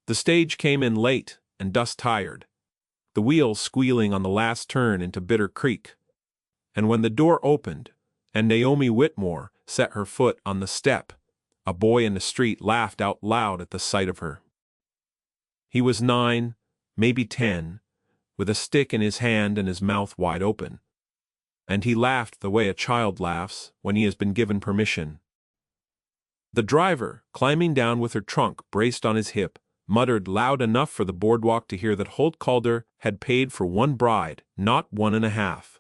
The stage came in late and dust-tired, the wheels squealing on the last turn into Bitter Creek. And when the door opened, and Naomi Whitmore set her foot on the step, a boy in the street laughed out loud at the sight of her. He was 9, maybe 10, with a stick in his hand and his mouth wide open. And he laughed the way a child laughs when he has been given permission. The driver, climbing down with her trunk braced on his hip, muttered loud enough for the boardwalk to hear that Holt Calder had paid for 1 bride, not 1.5.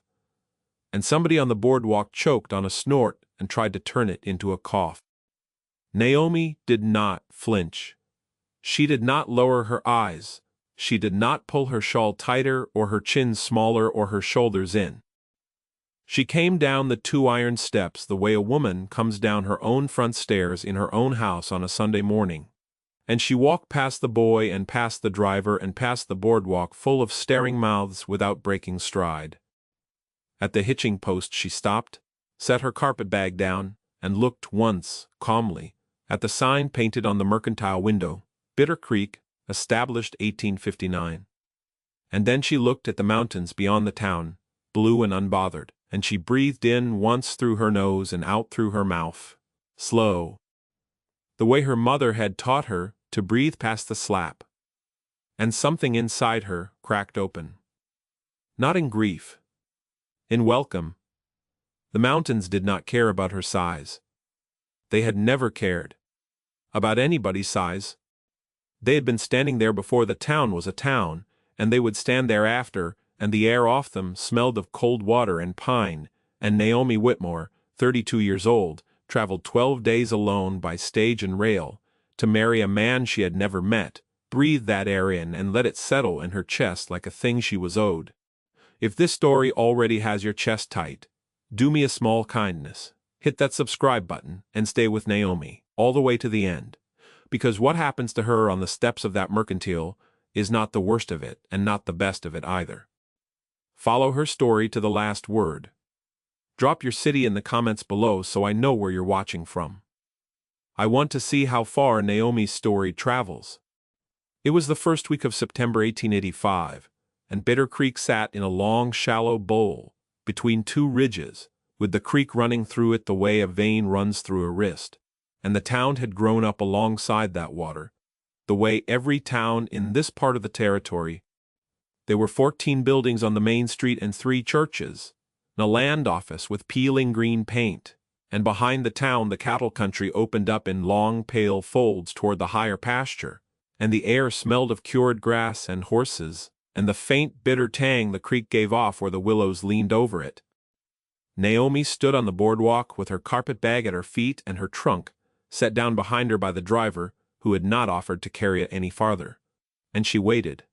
And somebody on the boardwalk choked on a snort and tried to turn it into a cough. Naomi did not flinch. She did not lower her eyes. She did not pull her shawl tighter or her chin smaller or her shoulders in. She came down the 2 iron steps the way a woman comes down her own front stairs in her own house on a Sunday morning. And she walked past the boy and past the driver and past the boardwalk full of staring mouths without breaking stride. At the hitching post she stopped, set her carpetbag down, and looked once, calmly, at the sign painted on the mercantile window, Bitter Creek, established 1859. And then she looked at the mountains beyond the town, blue and unbothered, and she breathed in once through her nose and out through her mouth, slow, the way her mother had taught her to breathe past the slap. And something inside her cracked open. Not in grief. In welcome. The mountains did not care about her size. They had never cared about anybody's size. They had been standing there before the town was a town, and they would stand there after, and the air off them smelled of cold water and pine, and Naomi Whitmore, 32 years old, traveled 12 days alone by stage and rail, to marry a man she had never met, breathe that air in and let it settle in her chest like a thing she was owed. If this story already has your chest tight, do me a small kindness. Hit that subscribe button and stay with Naomi all the way to the end, because what happens to her on the steps of that mercantile is not the worst of it and not the best of it either. Follow her story to the last word. Drop your city in the comments below so I know where you're watching from. I want to see how far Naomi's story travels. It was the first week of September 1885, and Bitter Creek sat in a long, shallow bowl between 2 ridges, with the creek running through it the way a vein runs through a wrist, and the town had grown up alongside that water, the way every town in this part of the territory. There were 14 buildings on the main street and 3 churches, and a land office with peeling green paint, and behind the town the cattle country opened up in long pale folds toward the higher pasture, and the air smelled of cured grass and horses, and the faint bitter tang the creek gave off where the willows leaned over it. Naomi stood on the boardwalk with her carpetbag at her feet and her trunk set down behind her by the driver, who had not offered to carry it any farther, and she waited.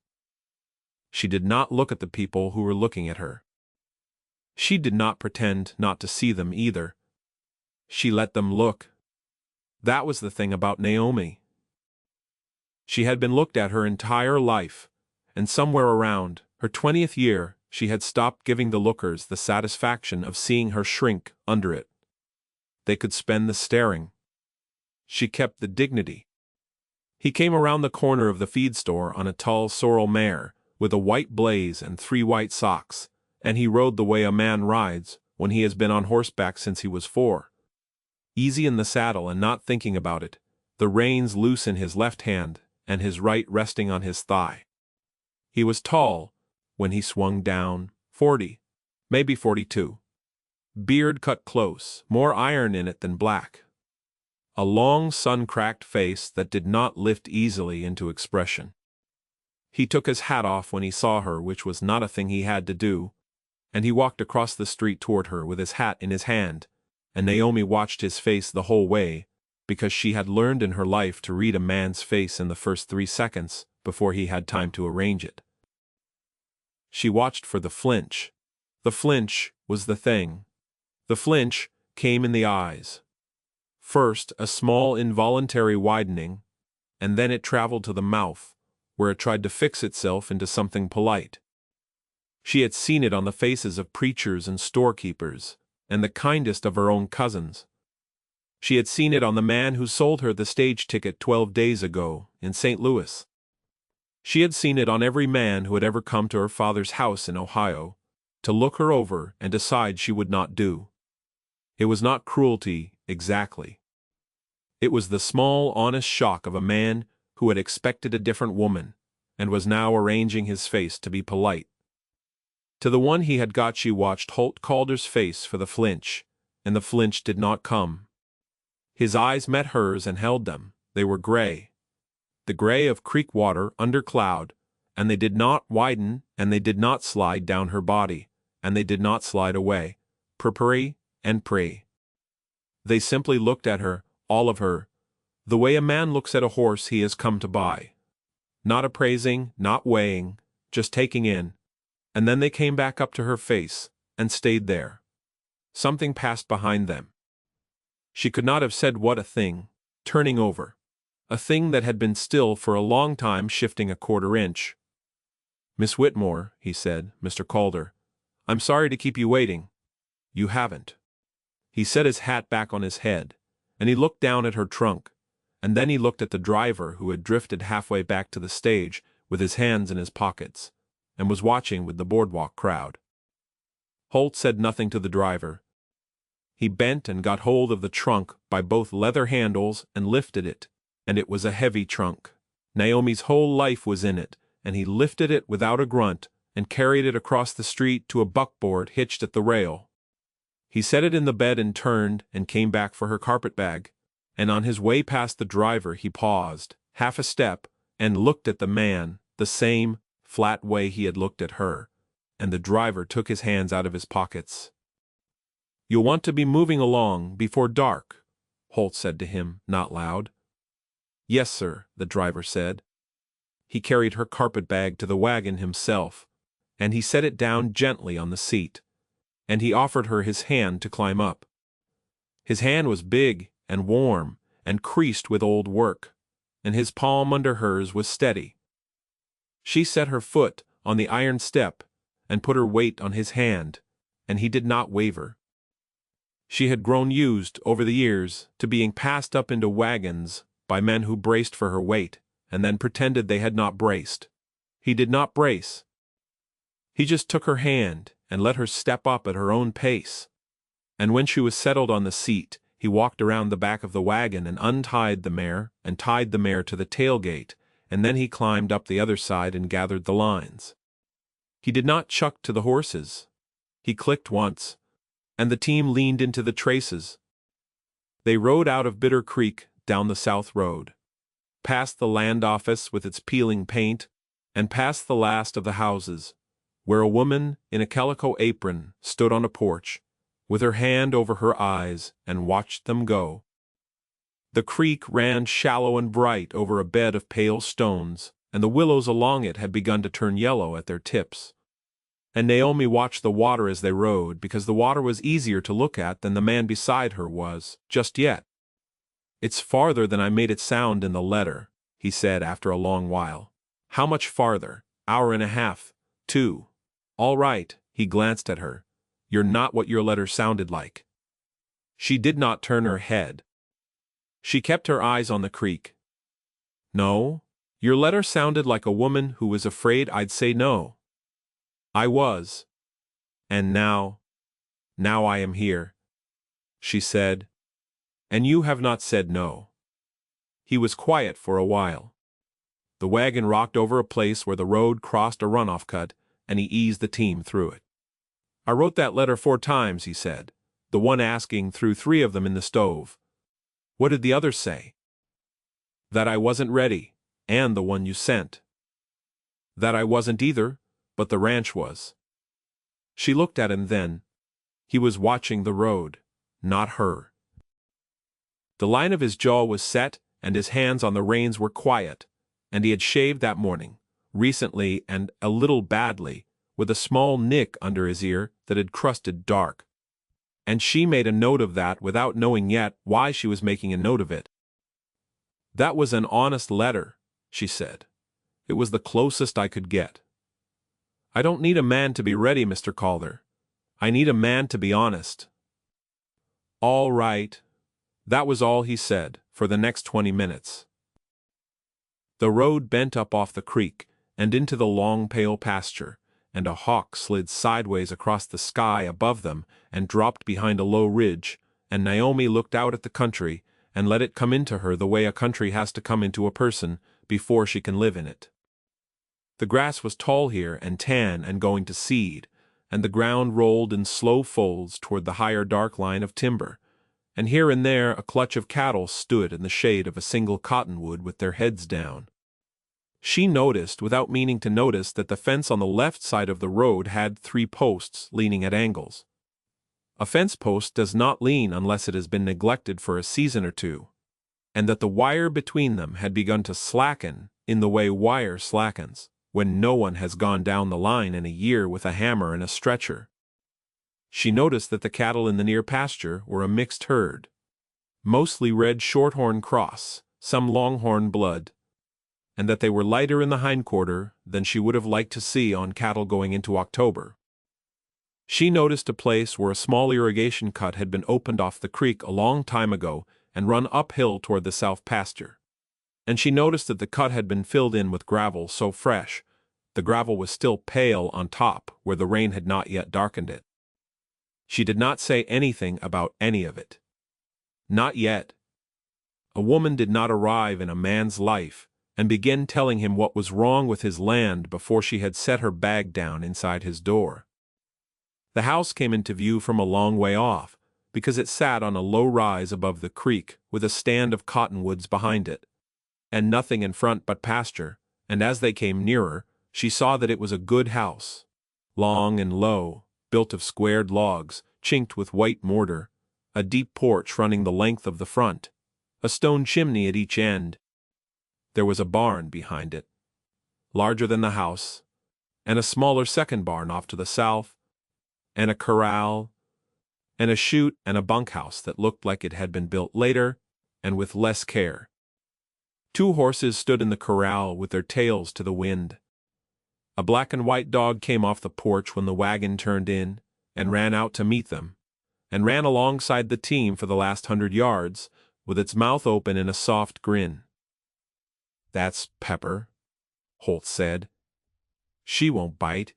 She did not look at the people who were looking at her. She did not pretend not to see them either. She let them look. That was the thing about Naomi. She had been looked at her entire life, and somewhere around her 20th year she had stopped giving the lookers the satisfaction of seeing her shrink under it. They could spend the staring. She kept the dignity. He came around the corner of the feed store on a tall sorrel mare, with a white blaze and 3 white socks, and he rode the way a man rides when he has been on horseback since he was 4. Easy in the saddle and not thinking about it, the reins loose in his left hand and his right resting on his thigh. He was tall when he swung down, 40, maybe 42. Beard cut close, more iron in it than black. A long sun-cracked face that did not lift easily into expression. He took his hat off when he saw her, which was not a thing he had to do, and he walked across the street toward her with his hat in his hand, and Naomi watched his face the whole way, because she had learned in her life to read a man's face in the first 3 seconds before he had time to arrange it. She watched for the flinch. The flinch was the thing. The flinch came in the eyes. First, a small involuntary widening, and then it traveled to the mouth, where it tried to fix itself into something polite. She had seen it on the faces of preachers and storekeepers, and the kindest of her own cousins. She had seen it on the man who sold her the stage ticket 12 days ago in St. Louis. She had seen it on every man who had ever come to her father's house in Ohio, to look her over and decide she would not do. It was not cruelty, exactly. It was the small, honest shock of a man who had expected a different woman, and was now arranging his face to be polite. To the one he had got she watched Holt Calder's face for the flinch, and the flinch did not come. His eyes met hers and held them. They were gray. The gray of creek water under cloud, and they did not widen, and they did not slide down her body, and they did not slide away, purpurry and pray. They simply looked at her, all of her, the way a man looks at a horse he has come to buy. Not appraising, not weighing, just taking in, and then they came back up to her face, and stayed there. Something passed behind them. She could not have said what a thing, turning over. A thing that had been still for a long time, shifting a quarter inch. "Miss Whitmore," he said, "Mr. Calder, I'm sorry to keep you waiting." "You haven't." He set his hat back on his head, and he looked down at her trunk, and then he looked at the driver who had drifted halfway back to the stage with his hands in his pockets, and was watching with the boardwalk crowd. Holt said nothing to the driver. He bent and got hold of the trunk by both leather handles and lifted it, and it was a heavy trunk. Naomi's whole life was in it, and he lifted it without a grunt and carried it across the street to a buckboard hitched at the rail. He set it in the bed and turned and came back for her carpetbag, and on his way past the driver he paused, half a step, and looked at the man, the same flat way he had looked at her, and the driver took his hands out of his pockets. "You'll want to be moving along before dark," Holt said to him, not loud. "Yes, sir," the driver said. He carried her carpetbag to the wagon himself, and he set it down gently on the seat, and he offered her his hand to climb up. His hand was big and warm and creased with old work, and his palm under hers was steady. She set her foot on the iron step and put her weight on his hand, and he did not waver. She had grown used, over the years, to being passed up into wagons by men who braced for her weight, and then pretended they had not braced. He did not brace. He just took her hand and let her step up at her own pace. And when she was settled on the seat, he walked around the back of the wagon and untied the mare and tied the mare to the tailgate, and then he climbed up the other side and gathered the lines. He did not chuck to the horses. He clicked once, and the team leaned into the traces. They rode out of Bitter Creek down the South Road, past the land office with its peeling paint, and past the last of the houses, where a woman in a calico apron stood on a porch, with her hand over her eyes, and watched them go. The creek ran shallow and bright over a bed of pale stones, and the willows along it had begun to turn yellow at their tips. And Naomi watched the water as they rode, because the water was easier to look at than the man beside her was, just yet. "It's farther than I made it sound in the letter," he said after a long while. "How much farther? Hour and a half, 2. "All right," he glanced at her. "You're not what your letter sounded like." She did not turn her head. She kept her eyes on the creek. "No, your letter sounded like a woman who was afraid I'd say no." "I was. And now I am here," she said. "And you have not said no." He was quiet for a while. The wagon rocked over a place where the road crossed a runoff cut, and he eased the team through it. "I wrote that letter 4 times, he said. "The one asking threw 3 of them in the stove." "What did the others say?" "That I wasn't ready, and the one you sent." "That I wasn't either, but the ranch was." She looked at him then. He was watching the road, not her. The line of his jaw was set, and his hands on the reins were quiet, and he had shaved that morning, recently and a little badly, with a small nick under his ear that had crusted dark. And she made a note of that without knowing yet why she was making a note of it. "That was an honest letter," she said. "It was the closest I could get. I don't need a man to be ready, Mr. Calder. I need a man to be honest." "All right." That was all he said, for the next 20 minutes. The road bent up off the creek, and into the long pale pasture, and a hawk slid sideways across the sky above them and dropped behind a low ridge, and Naomi looked out at the country and let it come into her the way a country has to come into a person before she can live in it. The grass was tall here and tan and going to seed, and the ground rolled in slow folds toward the higher dark line of timber, and here and there a clutch of cattle stood in the shade of a single cottonwood with their heads down. She noticed, without meaning to notice, that the fence on the left side of the road had 3 posts leaning at angles. A fence post does not lean unless it has been neglected for a season or two, and that the wire between them had begun to slacken in the way wire slackens when no one has gone down the line in a year with a hammer and a stretcher. She noticed that the cattle in the near pasture were a mixed herd, mostly red shorthorn cross, some longhorn blood, and that they were lighter in the hindquarter than she would have liked to see on cattle going into October. She noticed a place where a small irrigation cut had been opened off the creek a long time ago and run uphill toward the south pasture. And she noticed that the cut had been filled in with gravel so fresh, the gravel was still pale on top where the rain had not yet darkened it. She did not say anything about any of it. Not yet. A woman did not arrive in a man's life and begin telling him what was wrong with his land before she had set her bag down inside his door. The house came into view from a long way off, because it sat on a low rise above the creek with a stand of cottonwoods behind it, and nothing in front but pasture, and as they came nearer, she saw that it was a good house, long and low, built of squared logs, chinked with white mortar, a deep porch running the length of the front, a stone chimney at each end. There was a barn behind it, larger than the house, and a smaller second barn off to the south, and a corral, and a chute and a bunkhouse that looked like it had been built later and with less care. 2 horses stood in the corral with their tails to the wind. A black and white dog came off the porch when the wagon turned in, and ran out to meet them, and ran alongside the team for the last 100 yards, with its mouth open in a soft grin. "That's Pepper," Holt said. "She won't bite.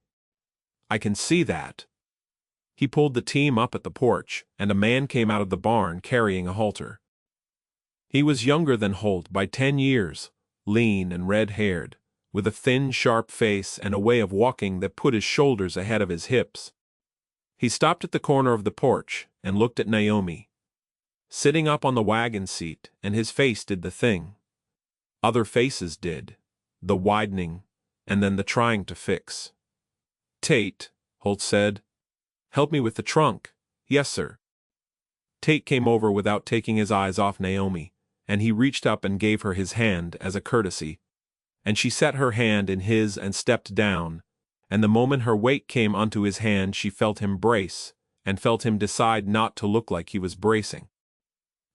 I can see that." He pulled the team up at the porch, and a man came out of the barn carrying a halter. He was younger than Holt by 10 years, lean and red-haired, with a thin, sharp face and a way of walking that put his shoulders ahead of his hips. He stopped at the corner of the porch and looked at Naomi, sitting up on the wagon seat, and his face did the thing other faces did, the widening, and then the trying to fix. "Tate," Holt said, "help me with the trunk." "Yes, sir." Tate came over without taking his eyes off Naomi, and he reached up and gave her his hand as a courtesy, and she set her hand in his and stepped down, and the moment her weight came onto his hand she felt him brace, and felt him decide not to look like he was bracing.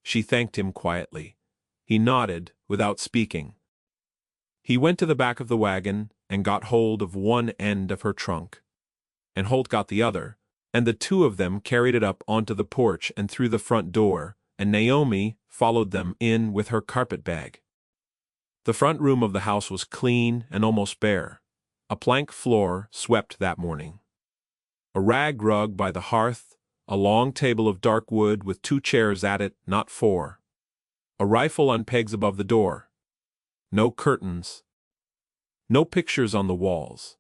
She thanked him quietly. He nodded, without speaking. He went to the back of the wagon and got hold of one end of her trunk, and Holt got the other, and the 2 of them carried it up onto the porch and through the front door, and Naomi followed them in with her carpet bag. The front room of the house was clean and almost bare. A plank floor swept that morning. A rag rug by the hearth, a long table of dark wood with 2 chairs at it, not 4. A rifle on pegs above the door. No curtains. No pictures on the walls.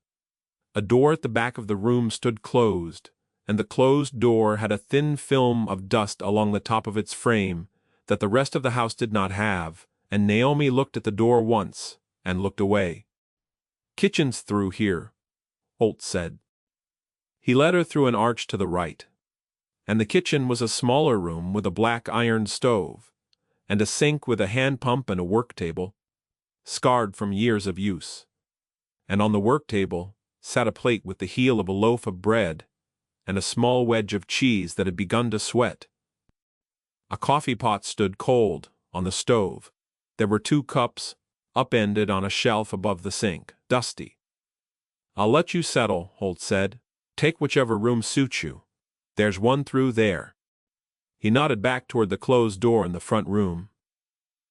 A door at the back of the room stood closed, and the closed door had a thin film of dust along the top of its frame that the rest of the house did not have, and Naomi looked at the door once, and looked away. "Kitchen's through here," Holt said. He led her through an arch to the right, and the kitchen was a smaller room with a black iron stove, and a sink with a hand pump and a work table, scarred from years of use. And on the work table sat a plate with the heel of a loaf of bread, and a small wedge of cheese that had begun to sweat. A coffee pot stood cold on the stove. There were 2 cups, upended on a shelf above the sink, dusty. "I'll let you settle," Holt said. "Take whichever room suits you. There's one through there." He nodded back toward the closed door in the front room.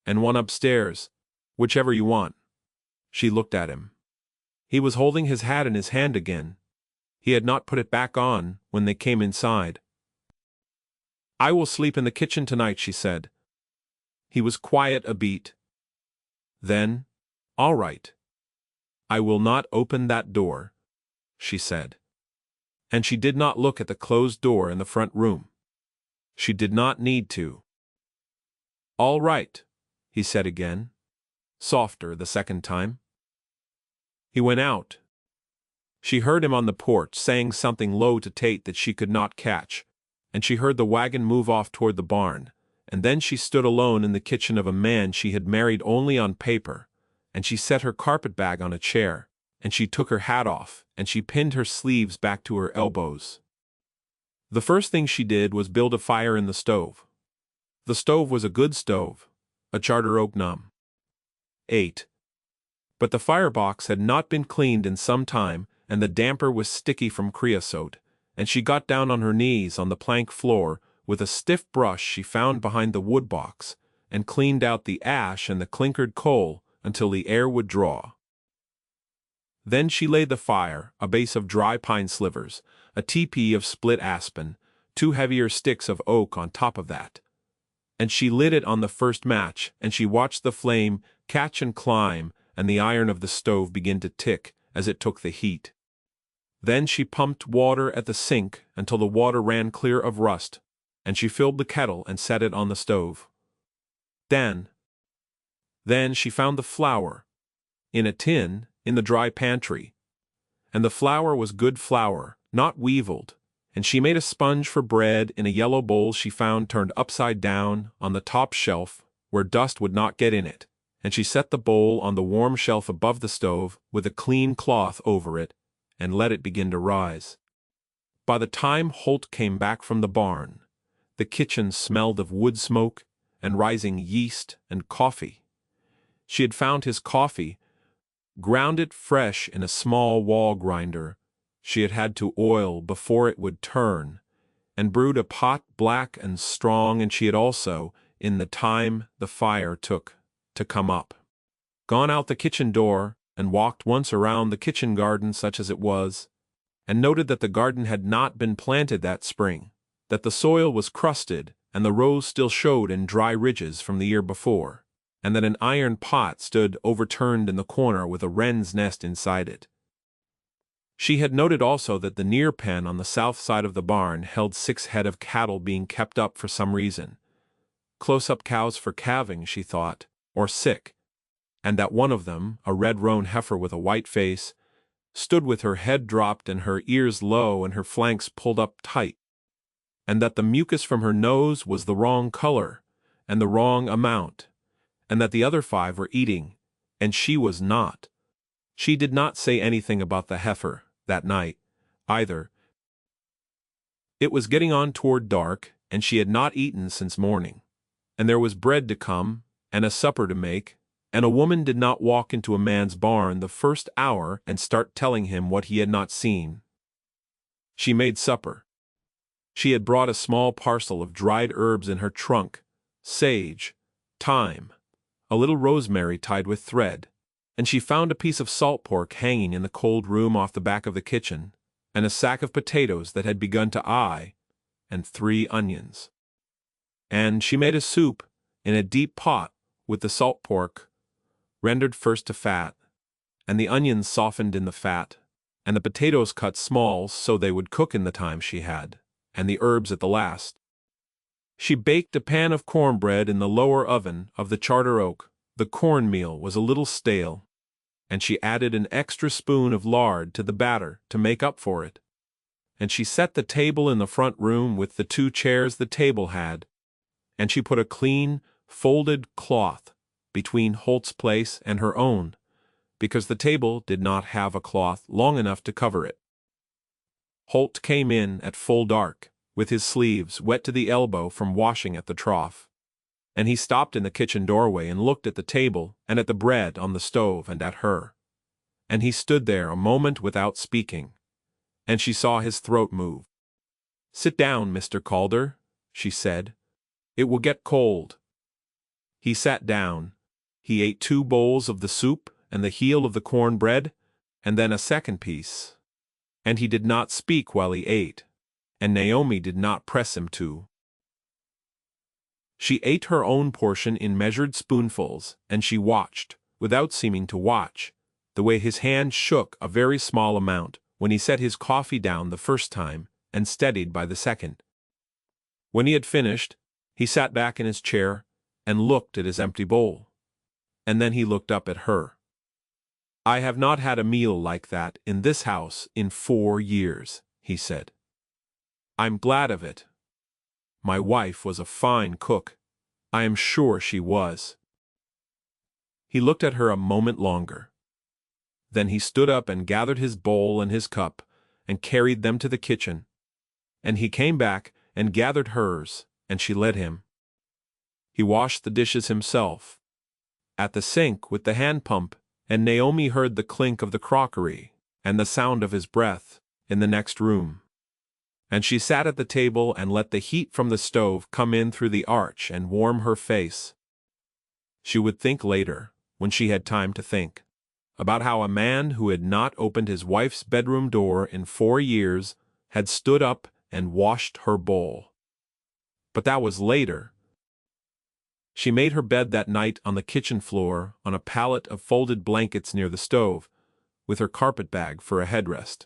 "And one upstairs, whichever you want." She looked at him. He was holding his hat in his hand again. He had not put it back on when they came inside. "I will sleep in the kitchen tonight," she said. He was quiet a beat. Then, "All right. I will not open that door," she said. And she did not look at the closed door in the front room. She did not need to. "All right," he said again, softer the second time. He went out. She heard him on the porch saying something low to Tate that she could not catch, and she heard the wagon move off toward the barn, and then she stood alone in the kitchen of a man she had married only on paper, and she set her carpetbag on a chair, and she took her hat off, and she pinned her sleeves back to her elbows. The first thing she did was build a fire in the stove. The stove was a good stove, a Charter Oak Num. 8. But the firebox had not been cleaned in some time, and the damper was sticky from creosote, and she got down on her knees on the plank floor with a stiff brush she found behind the wood box, and cleaned out the ash and the clinkered coal until the air would draw. Then she laid the fire, a base of dry pine slivers, a teepee of split aspen, 2 heavier sticks of oak on top of that. And she lit it on the first match, and she watched the flame catch and climb, and the iron of the stove begin to tick as it took the heat. Then she pumped water at the sink until the water ran clear of rust, and she filled the kettle and set it on the stove. Then she found the flour, in a tin, in the dry pantry. And the flour was good flour, not weevilled, and she made a sponge for bread in a yellow bowl she found turned upside down on the top shelf where dust would not get in it, and she set the bowl on the warm shelf above the stove with a clean cloth over it, and let it begin to rise. By the time Holt came back from the barn, the kitchen smelled of wood smoke and rising yeast and coffee. She had found his coffee, ground it fresh in a small wall grinder she had had to oil before it would turn, and brewed a pot black and strong, and she had also, in the time the fire took to come up, gone out the kitchen door and walked once around the kitchen garden such as it was, and noted that the garden had not been planted that spring, that the soil was crusted and the rows still showed in dry ridges from the year before, and that an iron pot stood overturned in the corner with a wren's nest inside it. She had noted also that the near pen on the south side of the barn held 6 head of cattle being kept up for some reason. Close-up cows for calving, she thought, or sick, and that one of them, a red roan heifer with a white face, stood with her head dropped and her ears low and her flanks pulled up tight, and that the mucus from her nose was the wrong color and the wrong amount, and that the other 5 were eating, and she was not. She did not say anything about the heifer that night, either. It was getting on toward dark, and she had not eaten since morning, and there was bread to come, and a supper to make, and a woman did not walk into a man's barn the first hour and start telling him what he had not seen. She made supper. She had brought a small parcel of dried herbs in her trunk, sage, thyme, a little rosemary tied with thread, and she found a piece of salt pork hanging in the cold room off the back of the kitchen, and a sack of potatoes that had begun to eye, and 3 onions. And she made a soup in a deep pot with the salt pork, rendered first to fat, and the onions softened in the fat, and the potatoes cut small so they would cook in the time she had, and the herbs at the last. She baked a pan of cornbread in the lower oven of the Charter Oak. The cornmeal was a little stale, and she added an extra spoon of lard to the batter to make up for it. And she set the table in the front room with the 2 chairs the table had, and she put a clean, folded cloth between Holt's place and her own, because the table did not have a cloth long enough to cover it. Holt came in at full dark, with his sleeves wet to the elbow from washing at the trough, and he stopped in the kitchen doorway and looked at the table and at the bread on the stove and at her. And he stood there a moment without speaking, and she saw his throat move. "Sit down, Mr. Calder," she said. "It will get cold." He sat down. He ate 2 bowls of the soup and the heel of the cornbread, and then a second piece. And he did not speak while he ate, and Naomi did not press him to. She ate her own portion in measured spoonfuls, and she watched, without seeming to watch, the way his hand shook a very small amount when he set his coffee down the first time and steadied by the second. When he had finished, he sat back in his chair and looked at his empty bowl. And then he looked up at her. "I have not had a meal like that in this house in 4 years," he said. "I'm glad of it. My wife was a fine cook. I am sure she was." He looked at her a moment longer. Then he stood up and gathered his bowl and his cup and carried them to the kitchen. And he came back and gathered hers, and she led him. He washed the dishes himself, at the sink with the hand pump, and Naomi heard the clink of the crockery and the sound of his breath in the next room. And she sat at the table and let the heat from the stove come in through the arch and warm her face. She would think later, when she had time to think, about how a man who had not opened his wife's bedroom door in 4 years had stood up and washed her bowl. But that was later. She made her bed that night on the kitchen floor on a pallet of folded blankets near the stove, with her carpet bag for a headrest.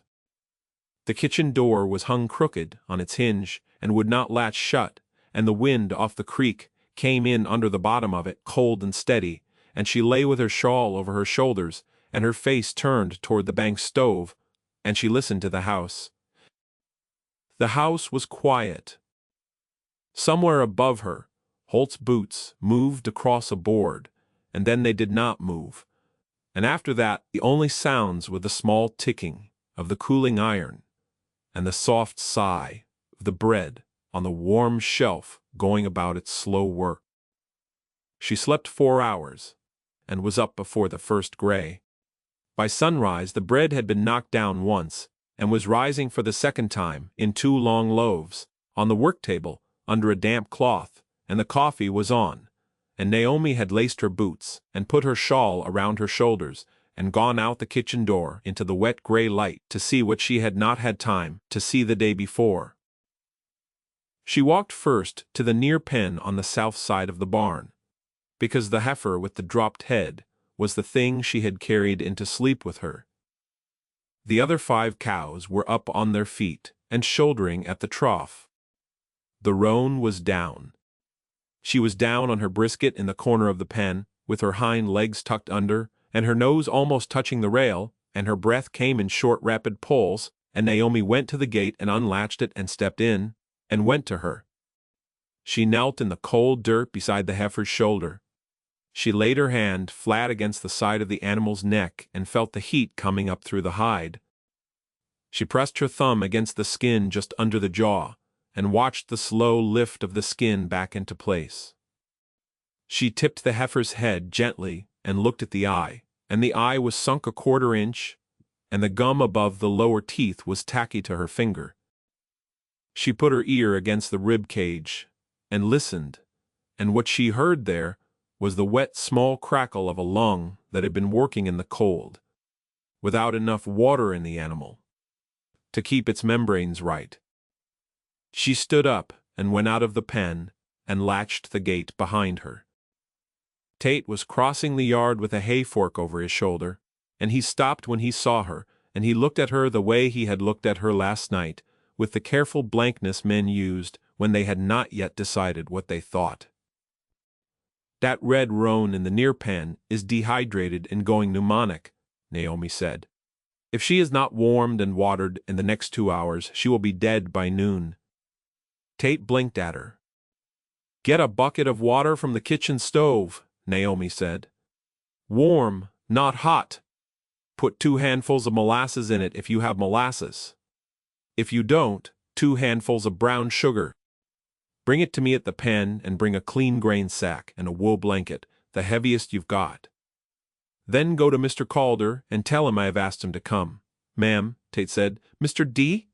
The kitchen door was hung crooked on its hinge and would not latch shut, and the wind off the creek came in under the bottom of it cold and steady, and she lay with her shawl over her shoulders and her face turned toward the bank stove, and she listened to the house. The house was quiet. Somewhere above her, Holt's boots moved across a board, and then they did not move, and after that the only sounds were the small ticking of the cooling iron and the soft sigh of the bread on the warm shelf going about its slow work. She slept 4 hours, and was up before the first gray. By sunrise the bread had been knocked down once, and was rising for the second time in 2 long loaves, on the work table, under a damp cloth, and the coffee was on, and Naomi had laced her boots, and put her shawl around her shoulders, and gone out the kitchen door into the wet gray light to see what she had not had time to see the day before. She walked first to the near pen on the south side of the barn, because the heifer with the dropped head was the thing she had carried into sleep with her. The other 5 cows were up on their feet and shouldering at the trough. The roan was down. She was down on her brisket in the corner of the pen, with her hind legs tucked under, and her nose almost touching the rail, and her breath came in short rapid pulls, and Naomi went to the gate and unlatched it and stepped in, and went to her. She knelt in the cold dirt beside the heifer's shoulder. She laid her hand flat against the side of the animal's neck and felt the heat coming up through the hide. She pressed her thumb against the skin just under the jaw, and watched the slow lift of the skin back into place. She tipped the heifer's head gently and looked at the eye, and the eye was sunk a 1/4 inch, and the gum above the lower teeth was tacky to her finger. She put her ear against the rib cage and listened, and what she heard there was the wet small crackle of a lung that had been working in the cold, without enough water in the animal to keep its membranes right. She stood up and went out of the pen and latched the gate behind her. Tate was crossing the yard with a hay fork over his shoulder, and he stopped when he saw her, and he looked at her the way he had looked at her last night, with the careful blankness men used when they had not yet decided what they thought. "That red roan in the near pen is dehydrated and going pneumonic," Naomi said. "If she is not warmed and watered in the next 2 hours, she will be dead by noon." Tate blinked at her. "Get a bucket of water from the kitchen stove," Naomi said. "Warm, not hot. Put 2 handfuls of molasses in it if you have molasses. If you don't, 2 handfuls of brown sugar. Bring it to me at the pen, and bring a clean grain sack and a wool blanket, the heaviest you've got. Then go to Mr. Calder and tell him I have asked him to come." "Ma'am," Tate said. "Mr. D?"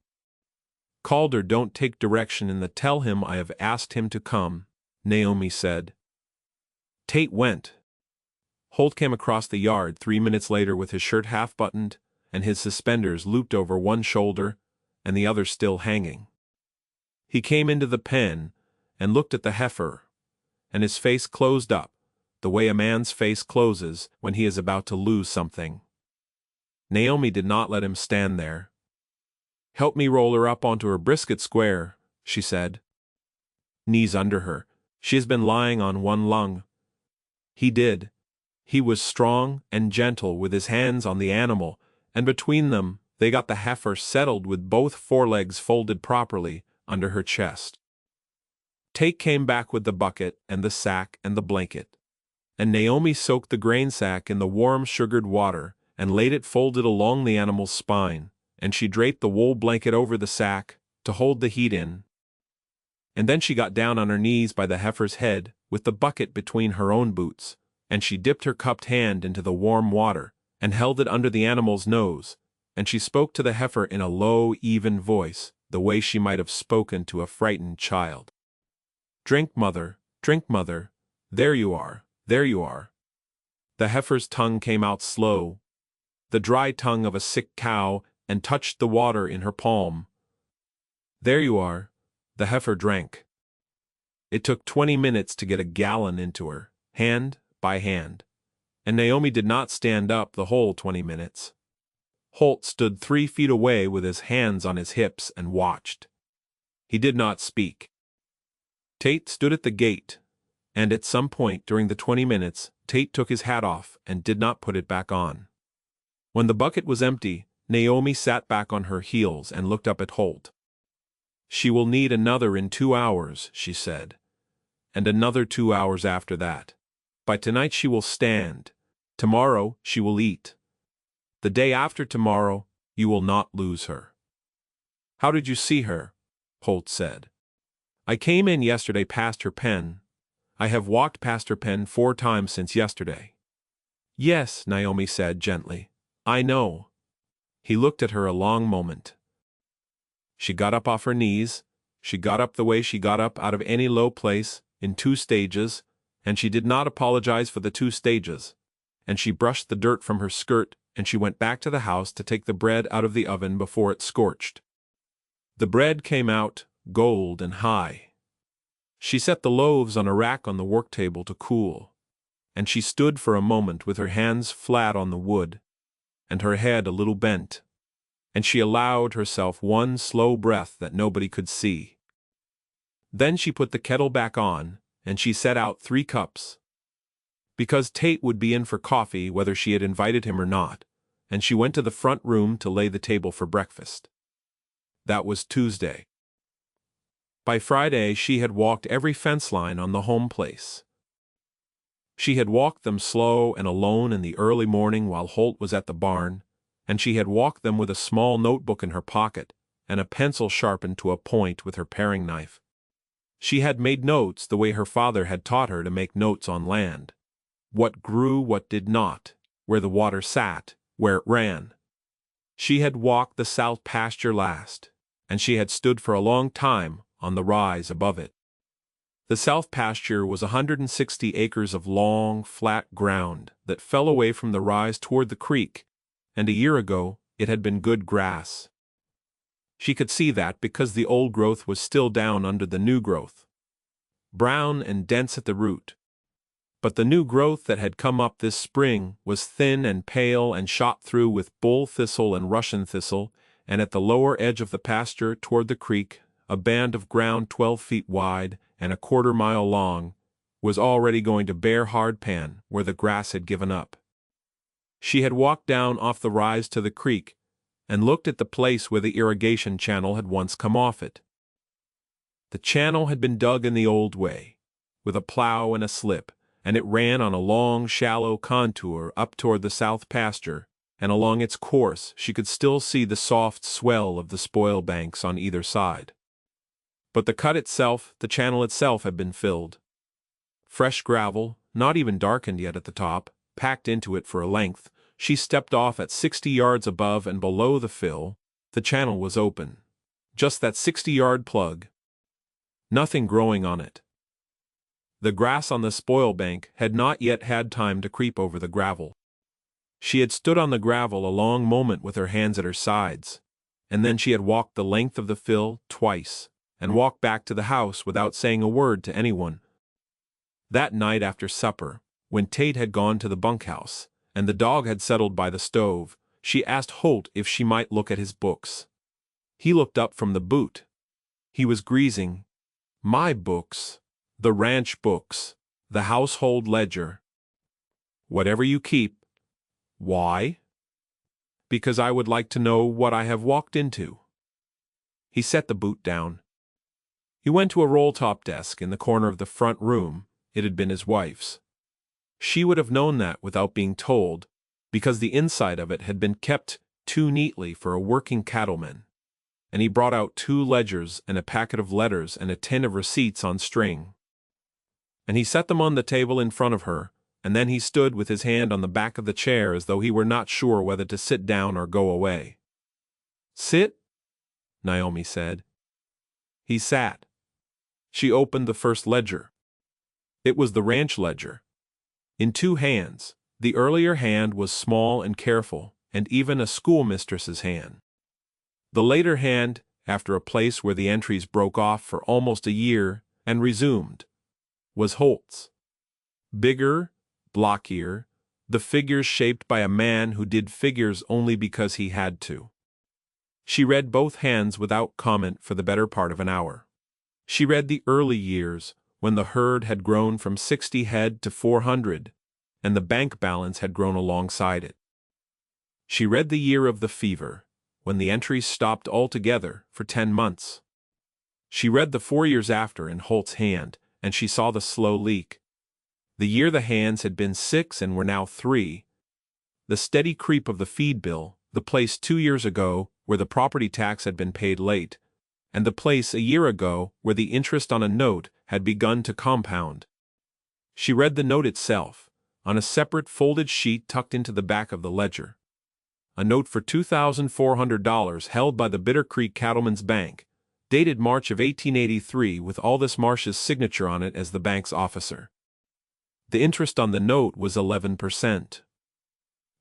"Calder don't take direction in the tell him I have asked him to come," Naomi said. Tate went. Holt came across the yard 3 minutes later with his shirt half buttoned and his suspenders looped over one shoulder, and the other still hanging. He came into the pen, and looked at the heifer, and his face closed up, the way a man's face closes when he is about to lose something. Naomi did not let him stand there. "Help me roll her up onto her brisket square," she said. "Knees under her. She has been lying on one lung." He did. He was strong and gentle with his hands on the animal, and between them they got the heifer settled with both forelegs folded properly under her chest. Tate came back with the bucket and the sack and the blanket, and Naomi soaked the grain sack in the warm sugared water and laid it folded along the animal's spine, and she draped the wool blanket over the sack to hold the heat in. And then she got down on her knees by the heifer's head with the bucket between her own boots, and she dipped her cupped hand into the warm water and held it under the animal's nose, and she spoke to the heifer in a low, even voice, the way she might have spoken to a frightened child. Drink, mother, there you are, there you are." The heifer's tongue came out slow, the dry tongue of a sick cow, and touched the water in her palm. "There you are." The heifer drank. It took 20 minutes to get a gallon into her, hand by hand, and Naomi did not stand up the whole 20 minutes. Holt stood 3 feet away with his hands on his hips and watched. He did not speak. Tate stood at the gate, and at some point during the 20 minutes, Tate took his hat off and did not put it back on. When the bucket was empty, Naomi sat back on her heels and looked up at Holt. "She will need another in 2 hours," she said, "and another 2 hours after that. By tonight she will stand. Tomorrow she will eat. The day after tomorrow you will not lose her." "How did you see her?" Holt said. "I came in yesterday past her pen. I have walked past her pen 4 times since yesterday." "Yes," Naomi said gently. "I know." He looked at her a long moment. She got up off her knees. She got up the way she got up out of any low place, in 2 stages, and she did not apologize for the 2 stages. And she brushed the dirt from her skirt, and she went back to the house to take the bread out of the oven before it scorched. The bread came out, gold and high. She set the loaves on a rack on the work table to cool, and she stood for a moment with her hands flat on the wood, and her head a little bent, and she allowed herself one slow breath that nobody could see. Then she put the kettle back on, and she set out 3 cups. Because Tate would be in for coffee whether she had invited him or not, and she went to the front room to lay the table for breakfast. That was Tuesday. By Friday she had walked every fence line on the home place. She had walked them slow and alone in the early morning while Holt was at the barn, and she had walked them with a small notebook in her pocket and a pencil sharpened to a point with her paring knife. She had made notes the way her father had taught her to make notes on land. What grew, what did not, where the water sat, where it ran. She had walked the south pasture last, and she had stood for a long time on the rise above it. The south pasture was 160 acres of long, flat ground that fell away from the rise toward the creek, and a year ago it had been good grass. She could see that because the old growth was still down under the new growth, brown and dense at the root. But the new growth that had come up this spring was thin and pale and shot through with bull thistle and Russian thistle, and at the lower edge of the pasture toward the creek, a band of ground 12 feet wide and a 1/4 mile long was already going to bare hard pan where the grass had given up. She had walked down off the rise to the creek and looked at the place where the irrigation channel had once come off it. The channel had been dug in the old way, with a plow and a slip, and it ran on a long, shallow contour up toward the south pasture, and along its course she could still see the soft swell of the spoil banks on either side. But the cut itself, the channel itself, had been filled. Fresh gravel, not even darkened yet at the top, packed into it for a length. She stepped off at 60 yards above and below the fill. The channel was open. Just that 60-yard plug. Nothing growing on it. The grass on the spoil bank had not yet had time to creep over the gravel. She had stood on the gravel a long moment with her hands at her sides, and then she had walked the length of the fill twice, and walked back to the house without saying a word to anyone. That night after supper, when Tate had gone to the bunkhouse, and the dog had settled by the stove, she asked Holt if she might look at his books. He looked up from the boot. He was greasing. "My books. The ranch books. The household ledger." "Whatever you keep." "Why?" "Because I would like to know what I have walked into." He set the boot down. He went to a roll-top desk in the corner of the front room. It had been his wife's. She would have known that without being told, because the inside of it had been kept too neatly for a working cattleman. And he brought out 2 ledgers and a packet of letters and a tin of receipts on string. And he set them on the table in front of her, and then he stood with his hand on the back of the chair as though he were not sure whether to sit down or go away. "Sit," Naomi said. He sat. She opened the first ledger. It was the ranch ledger. In 2 hands, the earlier hand was small and careful, and even a schoolmistress's hand. The later hand, after a place where the entries broke off for almost a year and resumed, was Holt's. Bigger, blockier, the figures shaped by a man who did figures only because he had to. She read both hands without comment for the better part of an hour. She read the early years, when the herd had grown from 60 head to 400, and the bank balance had grown alongside it. She read the year of the fever, when the entries stopped altogether for 10 months. She read the 4 years after in Holt's hand, and she saw the slow leak. The year the hands had been 6 and were now 3. The steady creep of the feed bill, the place 2 years ago where the property tax had been paid late, and the place a year ago where the interest on a note had begun to compound. She read the note itself, on a separate folded sheet tucked into the back of the ledger. A note for $2,400 held by the Bitter Creek Cattlemen's Bank, dated March of 1883 with Aldous Marsh's signature on it as the bank's officer. The interest on the note was 11%.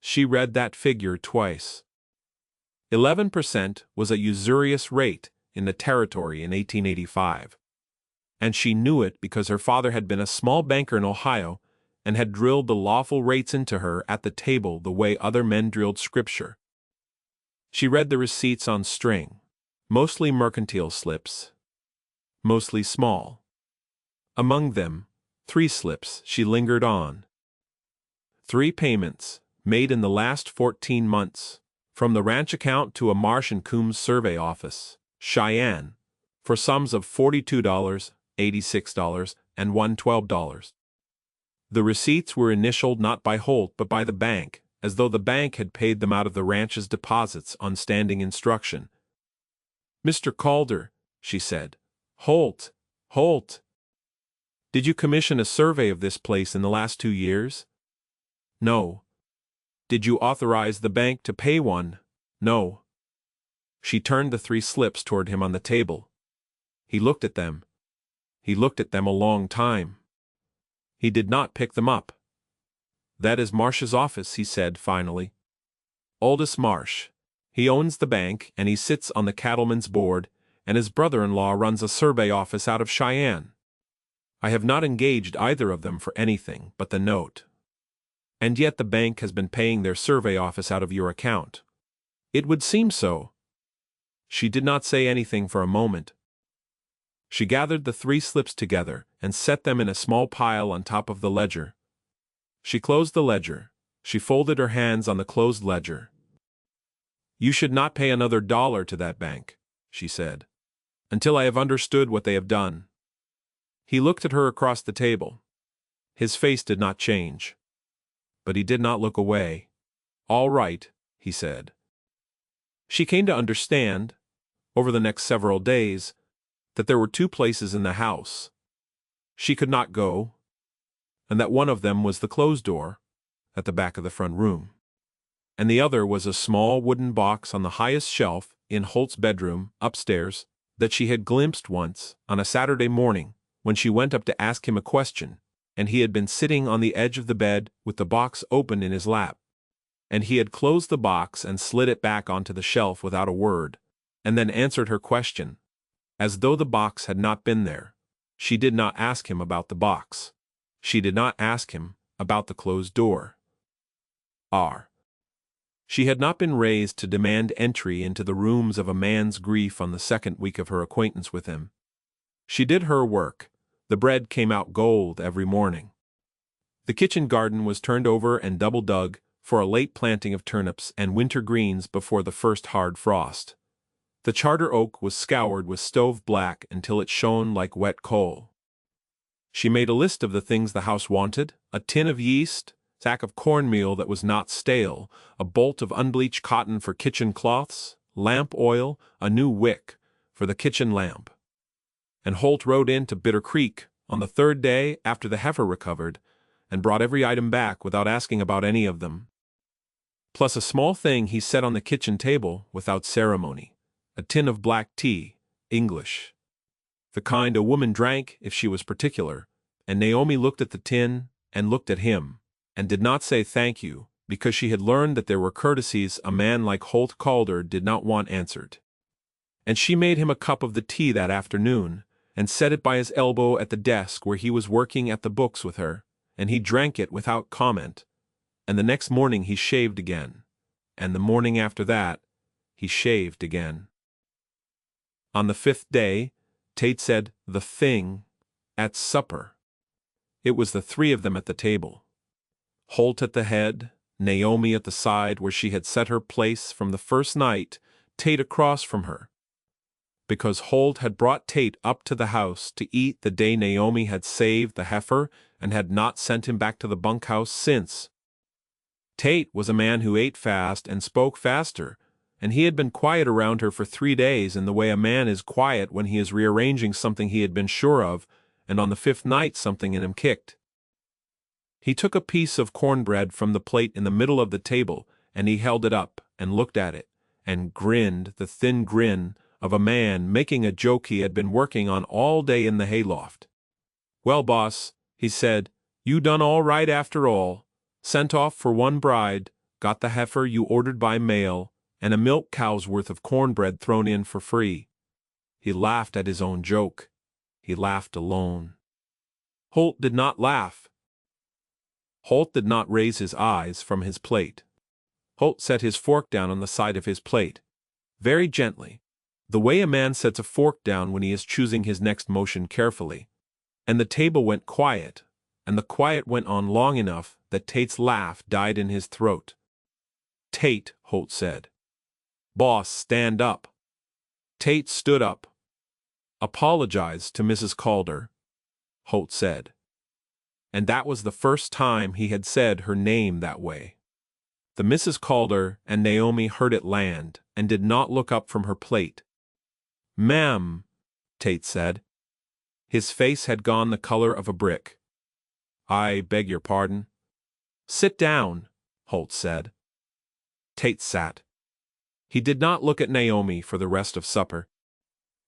She read that figure twice. 11% was a usurious rate in the territory in 1885. And she knew it because her father had been a small banker in Ohio and had drilled the lawful rates into her at the table the way other men drilled scripture. She read the receipts on string, mostly mercantile slips, mostly small. Among them, 3 slips she lingered on. 3 payments, made in the last 14 months, from the ranch account to a Marsh and Coombs survey office, Cheyenne, for sums of $42, $86, and $112. The receipts were initialed not by Holt but by the bank, as though the bank had paid them out of the ranch's deposits on standing instruction. "Mr. Calder," she said. "Holt. Did you commission a survey of this place in the last 2 years?" "No." "Did you authorize the bank to pay one?" "No." She turned the 3 slips toward him on the table. He looked at them. He looked at them a long time. He did not pick them up. "That is Marsh's office," he said finally. "Aldous Marsh. He owns the bank, and he sits on the cattlemen's board, and his brother-in-law runs a survey office out of Cheyenne. I have not engaged either of them for anything but the note. And yet the bank has been paying their survey office out of your account." "It would seem so." She did not say anything for a moment. She gathered the 3 slips together and set them in a small pile on top of the ledger. She closed the ledger. She folded her hands on the closed ledger. "You should not pay another $1 to that bank," she said, "until I have understood what they have done." He looked at her across the table. His face did not change. But he did not look away. "All right," he said. She came to understand, over the next several days, that there were 2 places in the house she could not go, and that one of them was the closed door at the back of the front room, and the other was a small wooden box on the highest shelf in Holt's bedroom upstairs that she had glimpsed once on a Saturday morning when she went up to ask him a question, and he had been sitting on the edge of the bed with the box open in his lap. and he had closed the box and slid it back onto the shelf without a word, and then answered her question, as though the box had not been there. She did not ask him about the box. She did not ask him about the closed door. She had not been raised to demand entry into the rooms of a man's grief on the second week of her acquaintance with him. She did her work. The bread came out gold every morning. The kitchen garden was turned over and double dug for a late planting of turnips and winter greens before the first hard frost. The charter oak was scoured with stove black until it shone like wet coal. She made a list of the things the house wanted: a tin of yeast, sack of cornmeal that was not stale, a bolt of unbleached cotton for kitchen cloths, lamp oil, a new wick for the kitchen lamp. And Holt rode into Bitter Creek on the third day after the heifer recovered, and brought every item back without asking about any of them. Plus a small thing he set on the kitchen table without ceremony: a tin of black tea, English. The kind a woman drank if she was particular, and Naomi looked at the tin, and looked at him, and did not say thank you, because she had learned that there were courtesies a man like Holt Calder did not want answered. And she made him a cup of the tea that afternoon, and set it by his elbow at the desk where he was working at the books with her, and he drank it without comment, and the next morning he shaved again, and the morning after that, he shaved again. On the fifth day, Tate said the thing at supper. It was the three of them at the table. Holt at the head, Naomi at the side where she had set her place from the first night, Tate across from her. Because Holt had brought Tate up to the house to eat the day Naomi had saved the heifer and had not sent him back to the bunkhouse since. Tate was a man who ate fast and spoke faster, and he had been quiet around her for 3 days in the way a man is quiet when he is rearranging something he had been sure of, and on the 5th night something in him kicked. He took a piece of cornbread from the plate in the middle of the table, and he held it up and looked at it, and grinned the thin grin of a man making a joke he had been working on all day in the hayloft. "Well, boss," he said, "you done all right after all. Sent off for 1 bride, got the heifer you ordered by mail, and a milk cow's worth of cornbread thrown in for free." He laughed at his own joke. He laughed alone. Holt did not laugh. Holt did not raise his eyes from his plate. Holt set his fork down on the side of his plate, very gently, the way a man sets a fork down when he is choosing his next motion carefully, and the table went quiet, and the quiet went on long enough that Tate's laugh died in his throat. "Tate," Holt said. "Boss, stand up." Tate stood up. "Apologize to Mrs. Calder," Holt said. And that was the first time he had said her name that way. The Mrs. Calder and Naomi heard it land and did not look up from her plate. "Ma'am," Tate said. His face had gone the color of a brick. "I beg your pardon." "Sit down," Holt said. Tate sat. He did not look at Naomi for the rest of supper.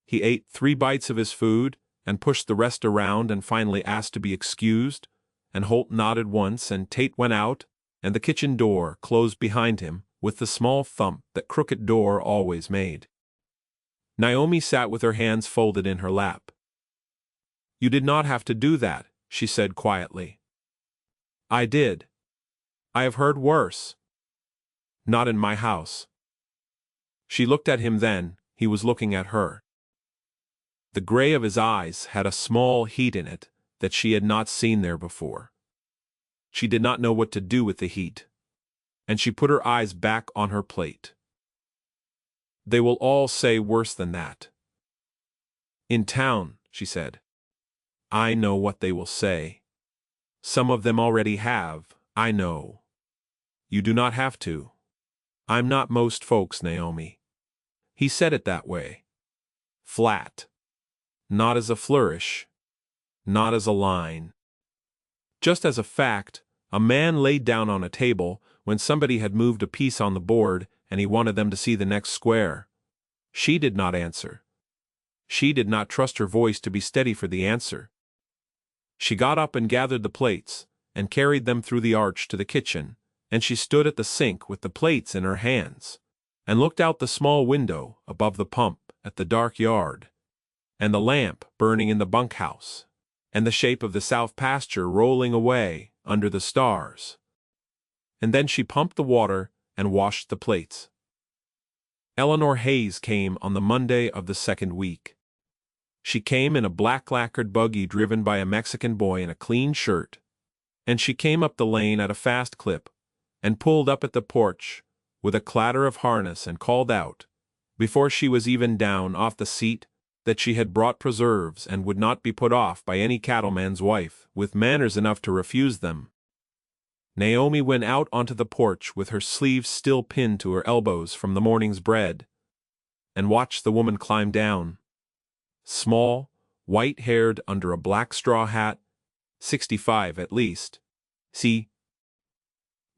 He ate 3 bites of his food and pushed the rest around and finally asked to be excused, and Holt nodded once and Tate went out, and the kitchen door closed behind him with the small thump that crooked door always made. Naomi sat with her hands folded in her lap. "You did not have to do that," she said quietly. "I did. I have heard worse." "Not in my house." She looked at him then, he was looking at her. The gray of his eyes had a small heat in it that she had not seen there before. She did not know what to do with the heat, and she put her eyes back on her plate. "They will all say worse than that. In town," she said. "I know what they will say. Some of them already have, I know. You do not have to. I'm not most folks, Naomi." He said it that way. Flat. Not as a flourish. Not as a line. Just as a fact, a man laid down on a table when somebody had moved a piece on the board and he wanted them to see the next square. She did not answer. She did not trust her voice to be steady for the answer. She got up and gathered the plates, and carried them through the arch to the kitchen, and she stood at the sink with the plates in her hands, and looked out the small window above the pump at the dark yard, and the lamp burning in the bunkhouse, and the shape of the south pasture rolling away under the stars. And then she pumped the water and washed the plates. Eleanor Hayes came on the Monday of the second week. She came in a black lacquered buggy driven by a Mexican boy in a clean shirt, and she came up the lane at a fast clip, and pulled up at the porch with a clatter of harness and called out, before she was even down off the seat, that she had brought preserves and would not be put off by any cattleman's wife with manners enough to refuse them. Naomi went out onto the porch with her sleeves still pinned to her elbows from the morning's bread, and watched the woman climb down. Small, white-haired under a black straw hat, 65 at least. See?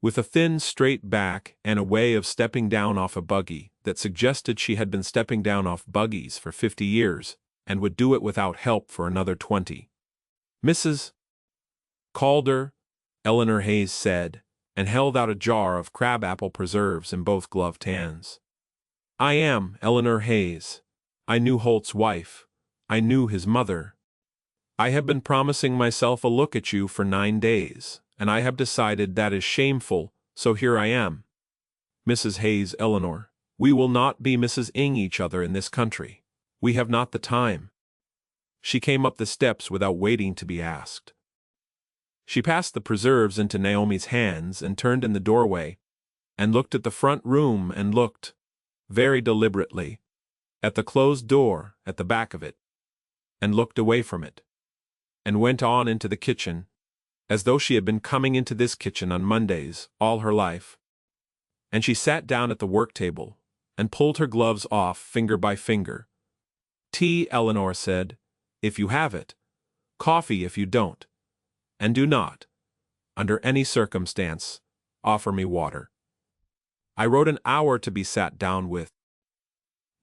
With a thin, straight back and a way of stepping down off a buggy that suggested she had been stepping down off buggies for 50 years and would do it without help for another 20. Mrs. Calder, Eleanor Hayes said, and held out a jar of crabapple preserves in both gloved hands. I am Eleanor Hayes. I knew Holt's wife. I knew his mother. I have been promising myself a look at you for 9 days, and I have decided that is shameful, so here I am. Mrs. Hayes, Eleanor, we will not be Mrs.ing each other in this country. We have not the time. She came up the steps without waiting to be asked. She passed the preserves into Naomi's hands and turned in the doorway, and looked at the front room and looked, very deliberately, at the closed door at the back of it, and looked away from it, and went on into the kitchen, as though she had been coming into this kitchen on Mondays all her life. And she sat down at the work table, and pulled her gloves off finger by finger. Tea, Eleanor said, if you have it. Coffee if you don't. And do not, under any circumstance, offer me water. I wrote an hour to be sat down with.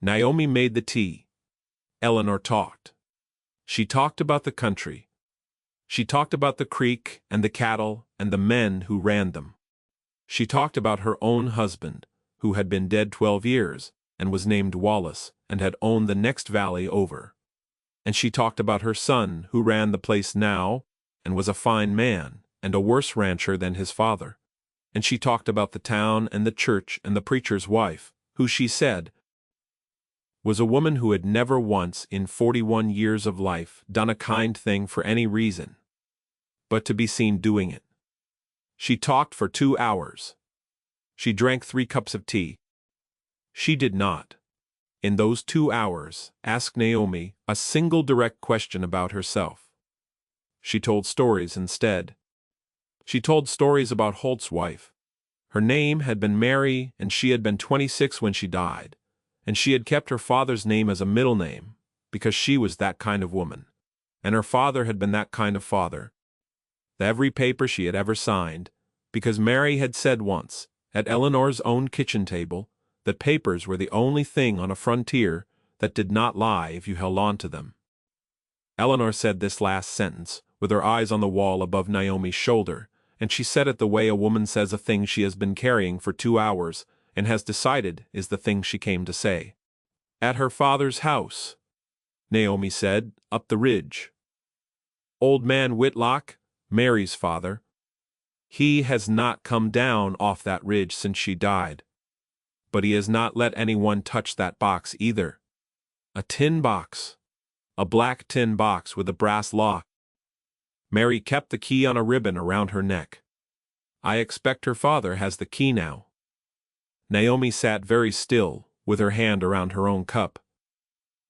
Naomi made the tea. Eleanor talked. She talked about the country. She talked about the creek and the cattle and the men who ran them. She talked about her own husband, who had been dead 12 years, and was named Wallace, and had owned the next valley over. And she talked about her son, who ran the place now, and was a fine man, and a worse rancher than his father. And she talked about the town and the church and the preacher's wife, who she said was a woman who had never once in 41 years of life done a kind thing for any reason, but to be seen doing it. She talked for 2 hours. She drank 3 cups of tea. She did not, in those 2 hours, ask Naomi a single direct question about herself. She told stories instead. She told stories about Holt's wife. Her name had been Mary, and she had been 26 when she died, and she had kept her father's name as a middle name, because she was that kind of woman, and her father had been that kind of father. Every paper she had ever signed, because Mary had said once, at Eleanor's own kitchen table, that papers were the only thing on a frontier that did not lie if you held on to them. Eleanor said this last sentence, with her eyes on the wall above Naomi's shoulder, and she said it the way a woman says a thing she has been carrying for 2 hours, and has decided is the thing she came to say. At her father's house, Naomi said, up the ridge. Old man Whitlock, Mary's father, he has not come down off that ridge since she died. But he has not let anyone touch that box either. A tin box. A black tin box with a brass lock. Mary kept the key on a ribbon around her neck. I expect her father has the key now. Naomi sat very still, with her hand around her own cup.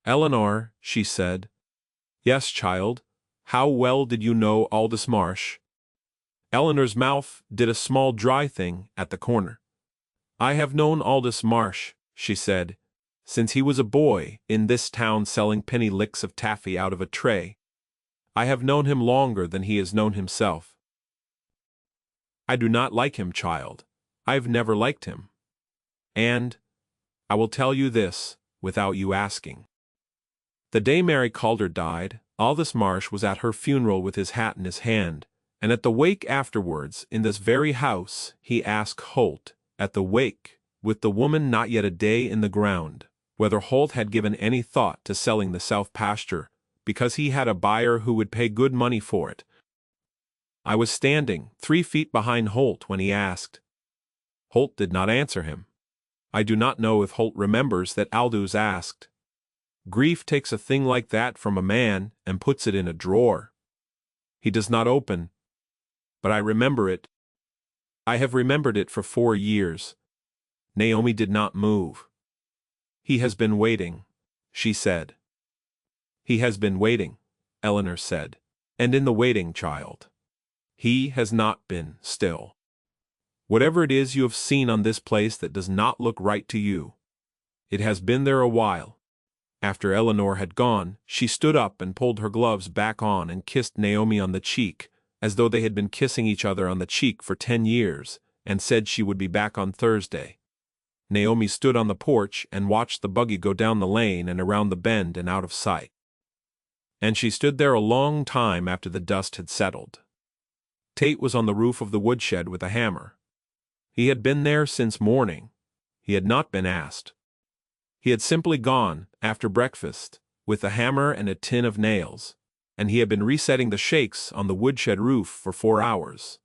Eleanor, she said. Yes, child. How well did you know Aldous Marsh? Eleanor's mouth did a small dry thing at the corner. I have known Aldous Marsh, she said, since he was a boy in this town selling penny licks of taffy out of a tray. I have known him longer than he has known himself. I do not like him, child. I've never liked him. And I will tell you this, without you asking. The day Mary Calder died, Aldous Marsh was at her funeral with his hat in his hand, And at the wake afterwards, in this very house, he asked Holt, at the wake, with the woman not yet a day in the ground, whether Holt had given any thought to selling the south pasture, because he had a buyer who would pay good money for it. I was standing 3 feet behind Holt when he asked. Holt did not answer him. I do not know if Holt remembers that Aldous asked. Grief takes a thing like that from a man and puts it in a drawer. He does not open. But I remember it. I have remembered it for 4 years. Naomi did not move. He has been waiting, she said. He has been waiting, Eleanor said. And in the waiting, child, he has not been still. Whatever it is you have seen on this place that does not look right to you, it has been there a while. After Eleanor had gone, she stood up and pulled her gloves back on and kissed Naomi on the cheek, as though they had been kissing each other on the cheek for 10 years, and said she would be back on Thursday. Naomi stood on the porch and watched the buggy go down the lane and around the bend and out of sight. And she stood there a long time after the dust had settled. Tate was on the roof of the woodshed with a hammer. He had been there since morning. He had not been asked. He had simply gone, after breakfast, with a hammer and a tin of nails, and he had been resetting the shakes on the woodshed roof for 4 hours.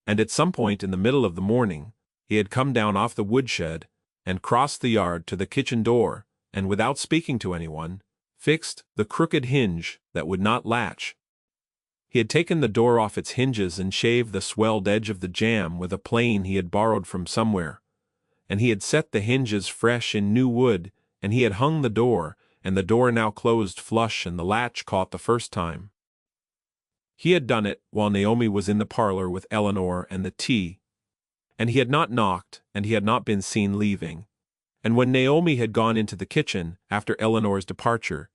And at some point in the middle of the morning, he had come down off the woodshed and crossed the yard to the kitchen door, and without speaking to anyone, fixed the crooked hinge that would not latch. He had taken the door off its hinges and shaved the swelled edge of the jamb with a plane he had borrowed from somewhere, and he had set the hinges fresh in new wood, and he had hung the door, and the door now closed flush and the latch caught the first time. He had done it while Naomi was in the parlor with Eleanor and the tea, and he had not knocked, and he had not been seen leaving. And when Naomi had gone into the kitchen, after Eleanor's departure,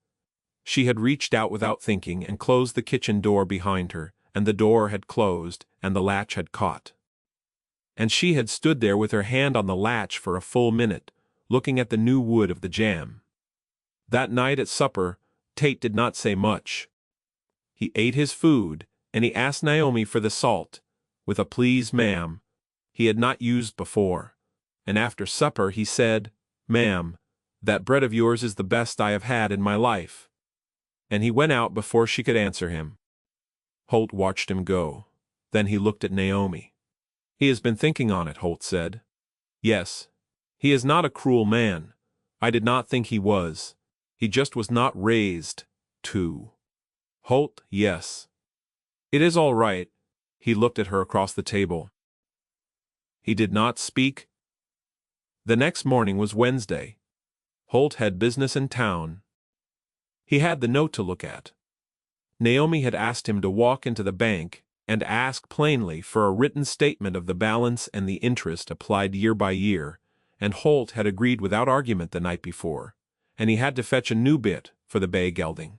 she had reached out without thinking and closed the kitchen door behind her, and the door had closed, and the latch had caught. And she had stood there with her hand on the latch for a full minute, looking at the new wood of the jamb. That night at supper, Tate did not say much. He ate his food, and he asked Naomi for the salt, with a "Please, ma'am," he had not used before. And after supper he said, "Ma'am, that bread of yours is the best I have had in my life." And he went out before she could answer him. Holt watched him go. Then he looked at Naomi. "He has been thinking on it," Holt said. "Yes. He is not a cruel man. I did not think he was. He just was not raised to." "Holt, yes. It is all right." He looked at her across the table. He did not speak. The next morning was Wednesday. Holt had business in town. He had the note to look at. Naomi had asked him to walk into the bank and ask plainly for a written statement of the balance and the interest applied year by year, and Holt had agreed without argument the night before, and he had to fetch a new bit for the bay gelding.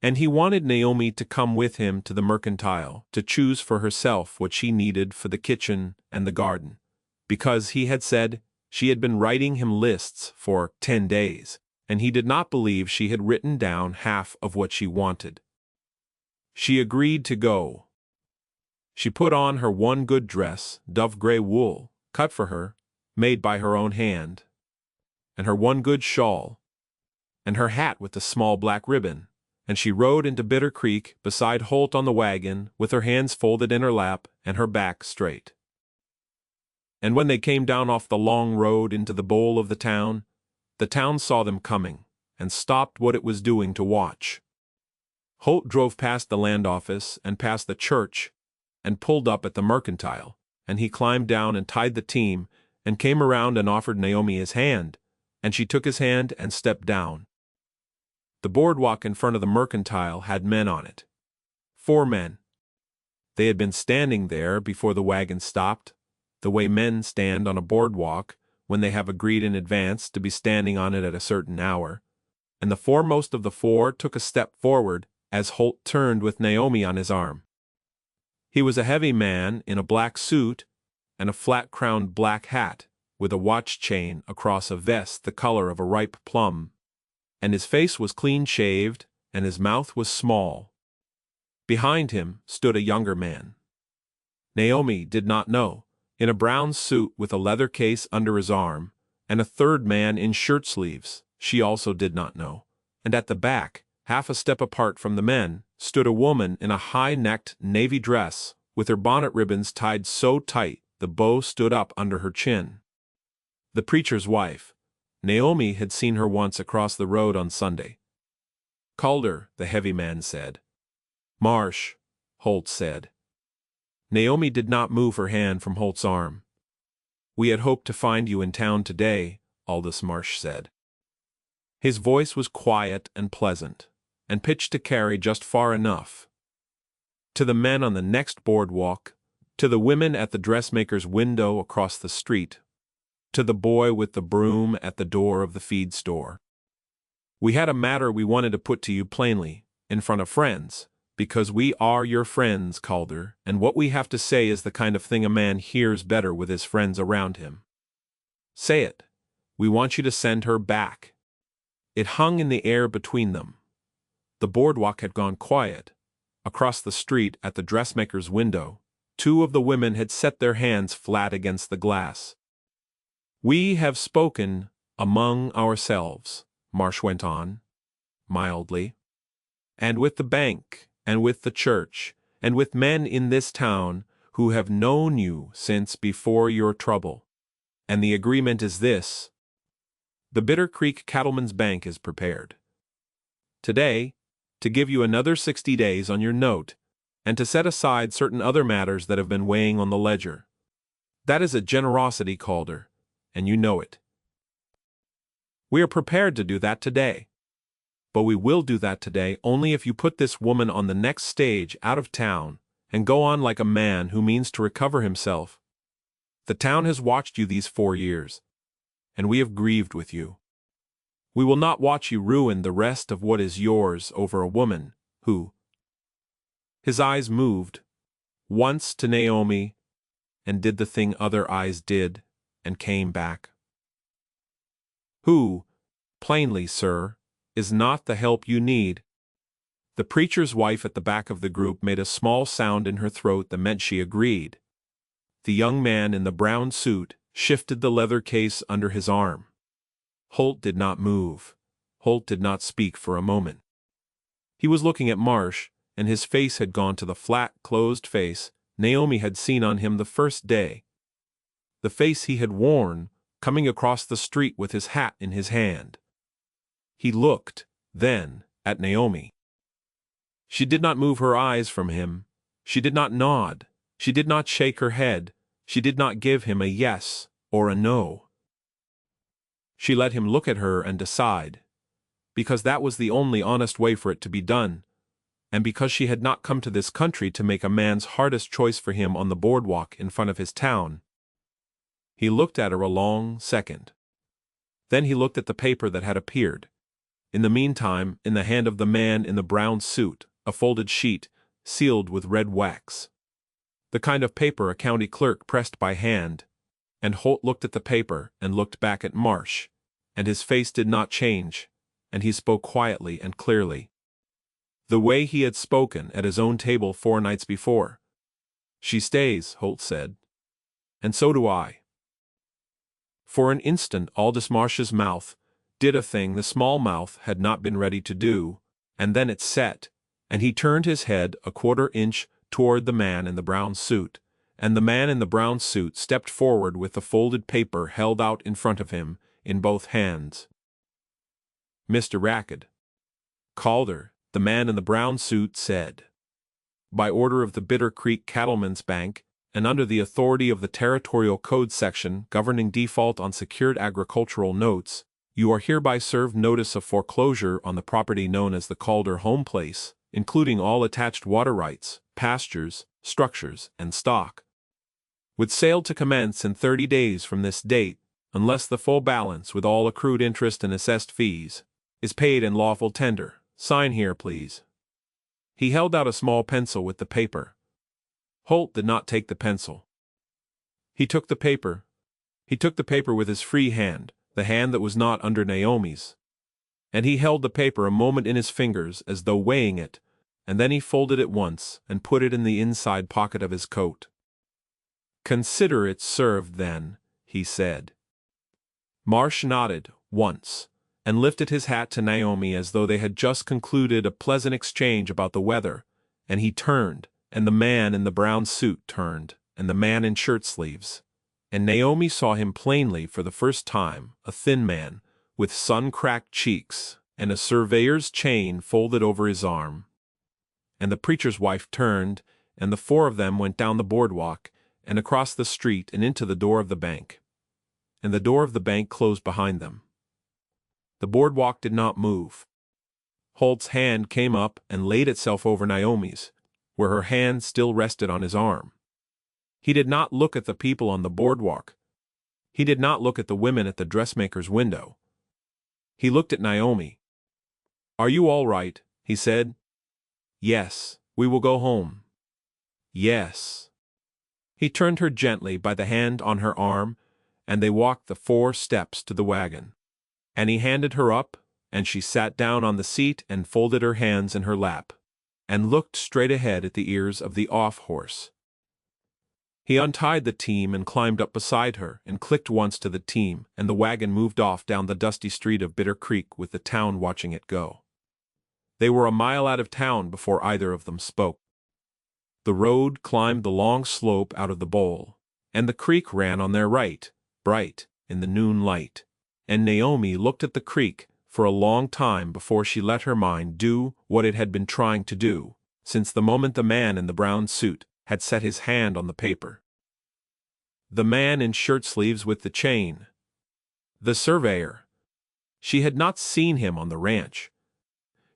And he wanted Naomi to come with him to the mercantile to choose for herself what she needed for the kitchen and the garden, because he had said she had been writing him lists for 10 days, and he did not believe she had written down half of what she wanted. She agreed to go. She put on her one good dress, dove gray wool, cut for her, made by her own hand, and her one good shawl, and her hat with the small black ribbon, and she rode into Bitter Creek beside Holt on the wagon with her hands folded in her lap and her back straight. And when they came down off the long road into the bowl of the town saw them coming, and stopped what it was doing to watch. Holt drove past the land office and past the church, and pulled up at the mercantile, and he climbed down and tied the team, and came around and offered Naomi his hand, and she took his hand and stepped down. The boardwalk in front of the mercantile had men on it. 4 men. They had been standing there before the wagon stopped, the way men stand on a boardwalk when they have agreed in advance to be standing on it at a certain hour, and the foremost of the 4 took a step forward as Holt turned with Naomi on his arm. He was a heavy man in a black suit and a flat-crowned black hat with a watch chain across a vest the color of a ripe plum, and his face was clean-shaved and his mouth was small. Behind him stood a younger man. Naomi did not know, in a brown suit with a leather case under his arm, and a third man in shirt sleeves, she also did not know, and at the back, half a step apart from the men, stood a woman in a high-necked navy dress, with her bonnet ribbons tied so tight the bow stood up under her chin. The preacher's wife. Naomi had seen her once across the road on Sunday. Calder, the heavy man said. Marsh, Holt said. Naomi did not move her hand from Holt's arm. We had hoped to find you in town today, Aldous Marsh said. His voice was quiet and pleasant, and pitched to carry just far enough. To the men on the next boardwalk, to the women at the dressmaker's window across the street, to the boy with the broom at the door of the feed store. We had a matter we wanted to put to you plainly, in front of friends, because we are your friends, Calder, and what we have to say is the kind of thing a man hears better with his friends around him. Say it. We want you to send her back. It hung in the air between them. The boardwalk had gone quiet. Across the street at the dressmaker's window, two of the women had set their hands flat against the glass. We have spoken among ourselves, Marsh went on, mildly, and with the bank, and with the church, and with men in this town who have known you since before your trouble. And the agreement is this. The Bitter Creek Cattlemen's Bank is prepared today to give you another 60 days on your note, and to set aside certain other matters that have been weighing on the ledger. That is a generosity, Calder, and you know it. We are prepared to do that today. But we will do that today only if you put this woman on the next stage out of town, and go on like a man who means to recover himself. The town has watched you these 4 years, and we have grieved with you. We will not watch you ruin the rest of what is yours over a woman who— His eyes moved, once to Naomi, and did the thing other eyes did, and came back. Who, plainly, sir, is not the help you need. The preacher's wife at the back of the group made a small sound in her throat that meant she agreed. The young man in the brown suit shifted the leather case under his arm. Holt did not move. Holt did not speak for a moment. He was looking at Marsh, and his face had gone to the flat, closed face Naomi had seen on him the first day. The face he had worn, coming across the street with his hat in his hand. He looked, then, at Naomi. She did not move her eyes from him. She did not nod. She did not shake her head. She did not give him a yes or a no. She let him look at her and decide, because that was the only honest way for it to be done, and because she had not come to this country to make a man's hardest choice for him on the boardwalk in front of his town. He looked at her a long second. Then he looked at the paper that had appeared. In the meantime, in the hand of the man in the brown suit, a folded sheet, sealed with red wax. The kind of paper a county clerk pressed by hand. And Holt looked at the paper and looked back at Marsh, and his face did not change, and he spoke quietly and clearly. The way he had spoken at his own table 4 nights before. She stays, Holt said. And so do I. For an instant Aldous Marsh's mouth did a thing the small mouth had not been ready to do, and then it set, and he turned his head a 1/4 inch toward the man in the brown suit, and the man in the brown suit stepped forward with the folded paper held out in front of him in both hands. Mr. Racked. Calder, the man in the brown suit said. By order of the Bitter Creek Cattlemen's Bank, and under the authority of the Territorial Code section governing default on secured agricultural notes, you are hereby served notice of foreclosure on the property known as the Calder Home Place, including all attached water rights, pastures, structures, and stock. With sale to commence in 30 days from this date, unless the full balance with all accrued interest and assessed fees is paid in lawful tender. Sign here, please. He held out a small pencil with the paper. Holt did not take the pencil. He took the paper. He took the paper with his free hand, the hand that was not under Naomi's. And he held the paper a moment in his fingers as though weighing it, and then he folded it once and put it in the inside pocket of his coat. "Consider it served, then," he said. Marsh nodded once, and lifted his hat to Naomi as though they had just concluded a pleasant exchange about the weather, and he turned, and the man in the brown suit turned, and the man in shirt-sleeves, and Naomi saw him plainly for the first time, a thin man, with sun-cracked cheeks, and a surveyor's chain folded over his arm. And the preacher's wife turned, and the four of them went down the boardwalk, and across the street and into the door of the bank. And the door of the bank closed behind them. The boardwalk did not move. Holt's hand came up and laid itself over Naomi's, where her hand still rested on his arm. He did not look at the people on the boardwalk. He did not look at the women at the dressmaker's window. He looked at Naomi. "Are you all right?" he said. "Yes, we will go home." "Yes." He turned her gently by the hand on her arm, and they walked the 4 steps to the wagon. And he handed her up, and she sat down on the seat and folded her hands in her lap, and looked straight ahead at the ears of the off-horse. He untied the team and climbed up beside her and clicked once to the team, and the wagon moved off down the dusty street of Bitter Creek with the town watching it go. They were a mile out of town before either of them spoke. The road climbed the long slope out of the bowl, and the creek ran on their right, bright in the noon light, and Naomi looked at the creek for a long time before she let her mind do what it had been trying to do, since the moment the man in the brown suit had set his hand on the paper. The man in shirt-sleeves with the chain. The surveyor. She had not seen him on the ranch.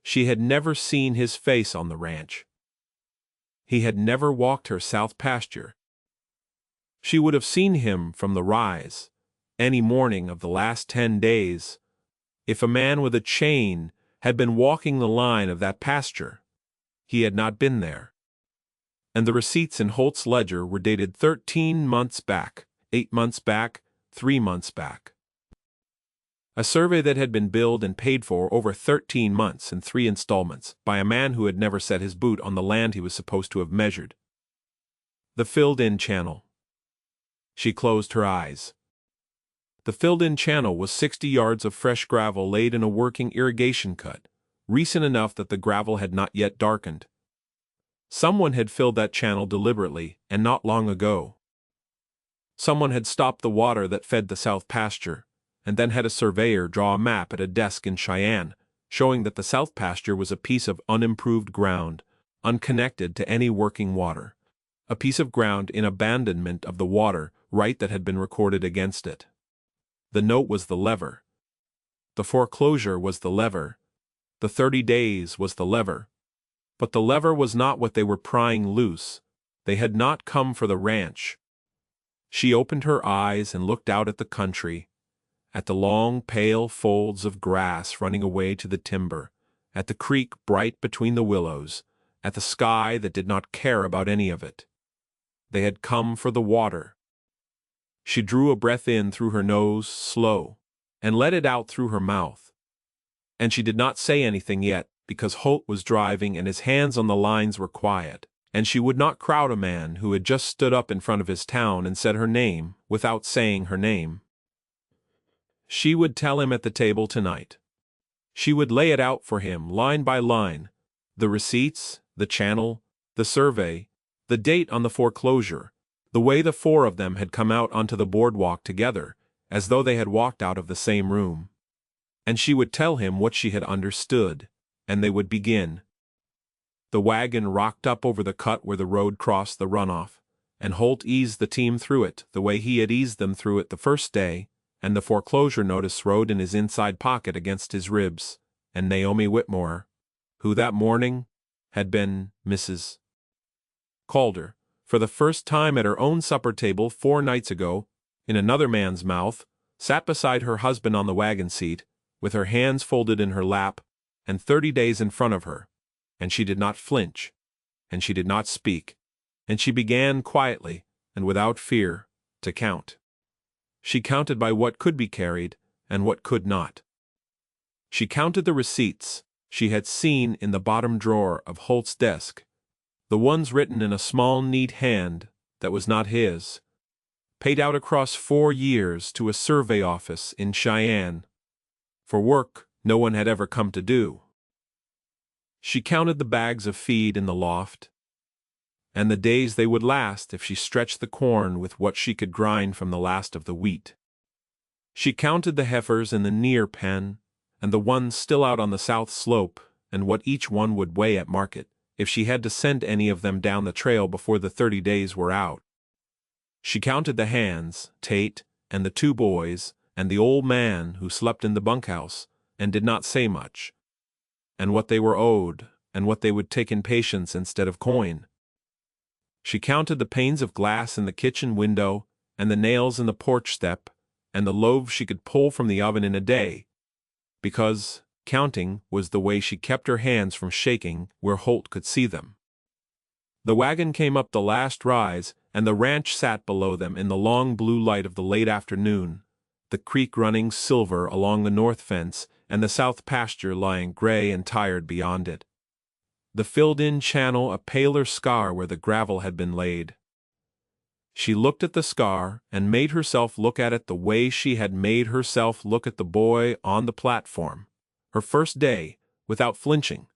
She had never seen his face on the ranch. He had never walked her south pasture. She would have seen him from the rise, any morning of the last 10 days, if a man with a chain had been walking the line of that pasture. He had not been there. And the receipts in Holt's ledger were dated 13 months back, 8 months back, 3 months back. A survey that had been billed and paid for over 13 months in 3 installments by a man who had never set his boot on the land he was supposed to have measured. The filled-in channel. She closed her eyes. The filled-in channel was 60 yards of fresh gravel laid in a working irrigation cut, recent enough that the gravel had not yet darkened. Someone had filled that channel deliberately, and not long ago. Someone had stopped the water that fed the south pasture, and then had a surveyor draw a map at a desk in Cheyenne, showing that the south pasture was a piece of unimproved ground, unconnected to any working water, a piece of ground in abandonment of the water right that had been recorded against it. The note was the lever. The foreclosure was the lever. The 30 days was the lever. But the lever was not what they were prying loose. They had not come for the ranch. She opened her eyes and looked out at the country, at the long pale folds of grass running away to the timber, at the creek bright between the willows, at the sky that did not care about any of it. They had come for the water. She drew a breath in through her nose, slow, and let it out through her mouth. And she did not say anything yet, because Holt was driving and his hands on the lines were quiet, and she would not crowd a man who had just stood up in front of his town and said her name without saying her name. She would tell him at the table tonight. She would lay it out for him line by line, the receipts, the channel, the survey, the date on the foreclosure, the way the 4 of them had come out onto the boardwalk together, as though they had walked out of the same room. And she would tell him what she had understood, and they would begin. The wagon rocked up over the cut where the road crossed the runoff, and Holt eased the team through it the way he had eased them through it the first day, and the foreclosure notice rode in his inside pocket against his ribs, and Naomi Whitmore, who that morning had been Mrs. Calder, for the first time at her own supper table 4 nights ago, in another man's mouth, sat beside her husband on the wagon seat, with her hands folded in her lap, and 30 days in front of her, and she did not flinch, and she did not speak, and she began quietly, and without fear, to count. She counted by what could be carried, and what could not. She counted the receipts, she had seen in the bottom drawer of Holt's desk, the ones written in a small, neat hand that was not his, paid out across 4 years to a survey office in Cheyenne, for work no one had ever come to do. She counted the bags of feed in the loft, and the days they would last if she stretched the corn with what she could grind from the last of the wheat. She counted the heifers in the near pen, and the ones still out on the south slope, and what each one would weigh at market, if she had to send any of them down the trail before the 30 days were out. She counted the hands, Tate, and the 2 boys, and the old man who slept in the bunkhouse, and did not say much, and what they were owed, and what they would take in patience instead of coin. She counted the panes of glass in the kitchen window, and the nails in the porch step, and the loaves she could pull from the oven in a day, because counting was the way she kept her hands from shaking where Holt could see them. The wagon came up the last rise, and the ranch sat below them in the long blue light of the late afternoon, the creek running silver along the north fence, and the south pasture lying gray and tired beyond it. The filled-in channel a paler scar where the gravel had been laid. She looked at the scar and made herself look at it the way she had made herself look at the boy on the platform, her first day, without flinching,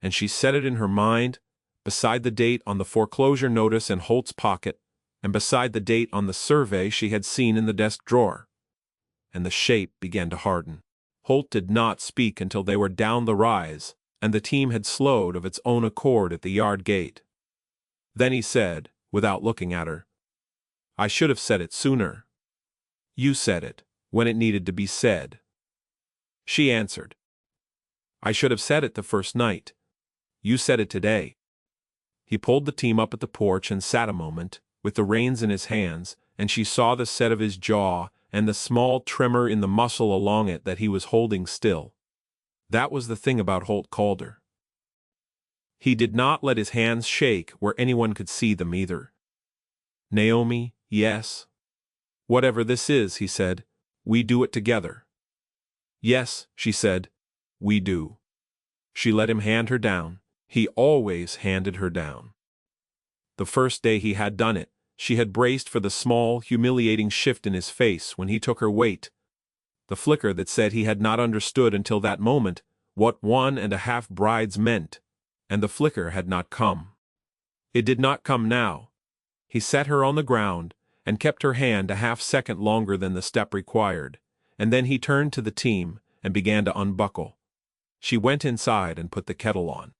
and she set it in her mind, beside the date on the foreclosure notice in Holt's pocket, and beside the date on the survey she had seen in the desk drawer. And the shape began to harden. Holt did not speak until they were down the rise, and the team had slowed of its own accord at the yard gate. Then he said, without looking at her, "I should have said it sooner." "You said it, when it needed to be said." She answered, "I should have said it the first night. You said it today." He pulled the team up at the porch and sat a moment, with the reins in his hands, and she saw the set of his jaw and the small tremor in the muscle along it that he was holding still. That was the thing about Holt Calder. He did not let his hands shake where anyone could see them either. "Naomi, yes. Whatever this is," he said, "we do it together." "Yes," she said, "we do." She let him hand her down. He always handed her down. The first day he had done it, she had braced for the small, humiliating shift in his face when he took her weight, the flicker that said he had not understood until that moment what 1.5 brides meant, and the flicker had not come. It did not come now. He set her on the ground, and kept her hand a half-second longer than the step required, and then he turned to the team and began to unbuckle. She went inside and put the kettle on.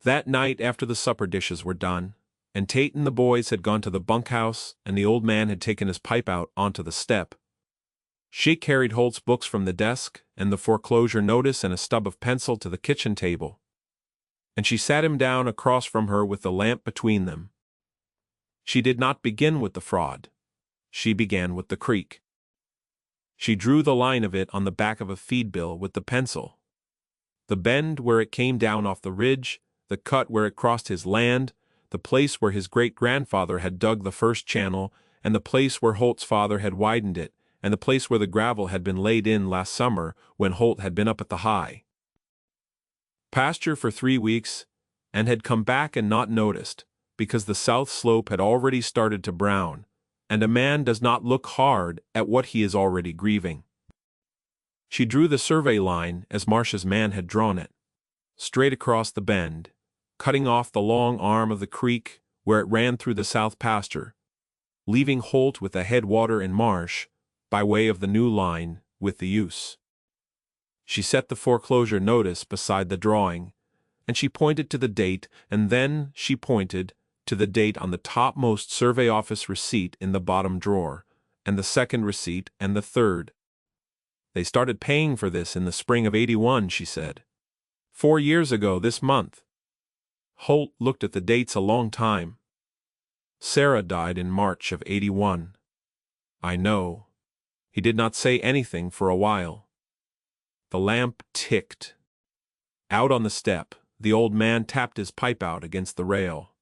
That night after the supper dishes were done, and Tate and the boys had gone to the bunkhouse and the old man had taken his pipe out onto the step, she carried Holt's books from the desk and the foreclosure notice and a stub of pencil to the kitchen table, and she sat him down across from her with the lamp between them. She did not begin with the fraud. She began with the creek. She drew the line of it on the back of a feed bill with the pencil. The bend where it came down off the ridge, the cut where it crossed his land, the place where his great-grandfather had dug the first channel, and the place where Holt's father had widened it, and the place where the gravel had been laid in last summer when Holt had been up at the high pasture for 3 weeks, and had come back and not noticed, because the south slope had already started to brown, and a man does not look hard at what he is already grieving. She drew the survey line as Marcia's man had drawn it, straight across the bend, cutting off the long arm of the creek where it ran through the south pasture, leaving Holt with the headwater in marsh, by way of the new line, with the use. She set the foreclosure notice beside the drawing, and she pointed to the date, and then she pointed to the date on the topmost survey office receipt in the bottom drawer, and the second receipt and the third. "They started paying for this in the spring of '81, she said. 4 years ago this month." Holt looked at the dates a long time. "Sarah died in March of '81. "I know." He did not say anything for a while. The lamp ticked. Out on the step, the old man tapped his pipe out against the rail.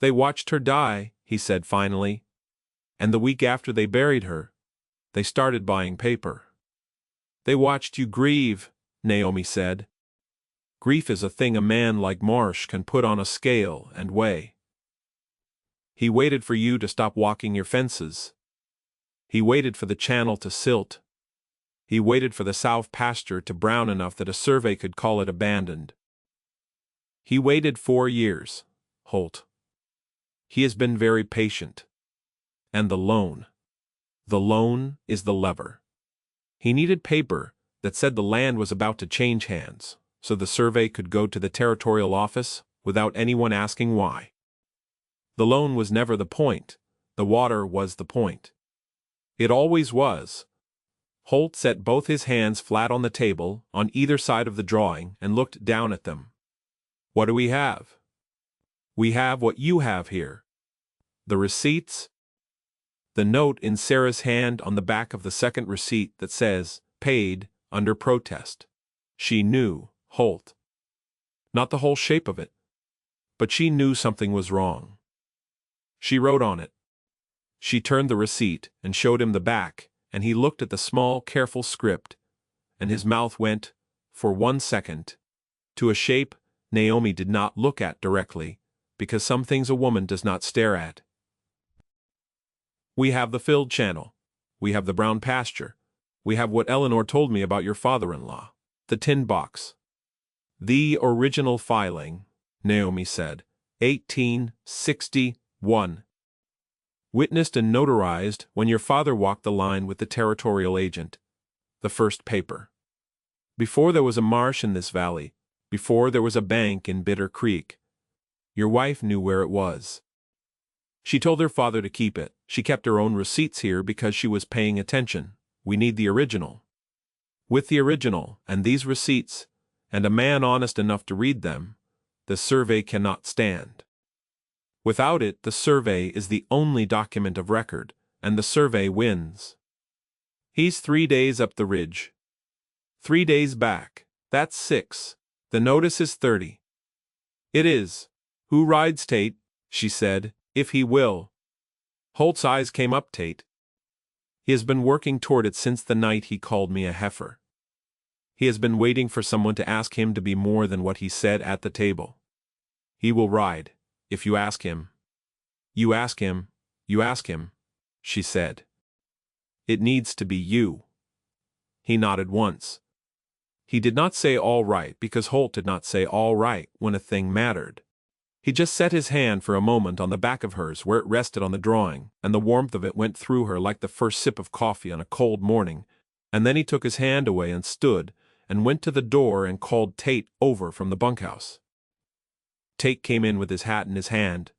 "They watched her die," he said finally. "And the week after they buried her, they started buying paper." "They watched you grieve," Naomi said. Grief is a thing a man like Marsh can put on a scale and weigh. He waited for you to stop walking your fences. He waited for the channel to silt. He waited for the south pasture to brown enough that a survey could call it abandoned. He waited 4 years, Holt. He has been very patient. And the loan. The loan is the lever. He needed paper that said the land was about to change hands, so the survey could go to the territorial office without anyone asking why. The loan was never the point. The water was the point. It always was. Holt set both his hands flat on the table on either side of the drawing and looked down at them. What do we have? We have what you have here. The receipts. The note in Sarah's hand on the back of the second receipt that says, paid, under protest. She knew, Holt. Not the whole shape of it. But she knew something was wrong. She wrote on it. She turned the receipt and showed him the back, and he looked at the small, careful script, and his mouth went, for 1 second, to a shape Naomi did not look at directly, because some things a woman does not stare at. We have the filled channel. We have the brown pasture. We have what Eleanor told me about your father-in-law, the tin box. The original filing, Naomi said, 1861. Witnessed and notarized when your father walked the line with the territorial agent. The first paper. Before there was a marsh in this valley, before there was a bank in Bitter Creek, your wife knew where it was. She told her father to keep it. She kept her own receipts here because she was paying attention. We need the original. With the original, and these receipts, and a man honest enough to read them, the survey cannot stand. Without it, the survey is the only document of record, and the survey wins. He's 3 days up the ridge. 3 days back, that's 6. The notice is 30. It is. Who rides Tate? She said, if he will. Holt's eyes came up, Tate. He has been working toward it since the night he called me a heifer. He has been waiting for someone to ask him to be more than what he said at the table. He will ride. If you ask him. You ask him, she said. It needs to be you. He nodded once. He did not say all right because Holt did not say all right when a thing mattered. He just set his hand for a moment on the back of hers where it rested on the drawing, and the warmth of it went through her like the first sip of coffee on a cold morning, and then he took his hand away and stood, and went to the door and called Tate over from the bunkhouse. Tate came in with his hat in his hand.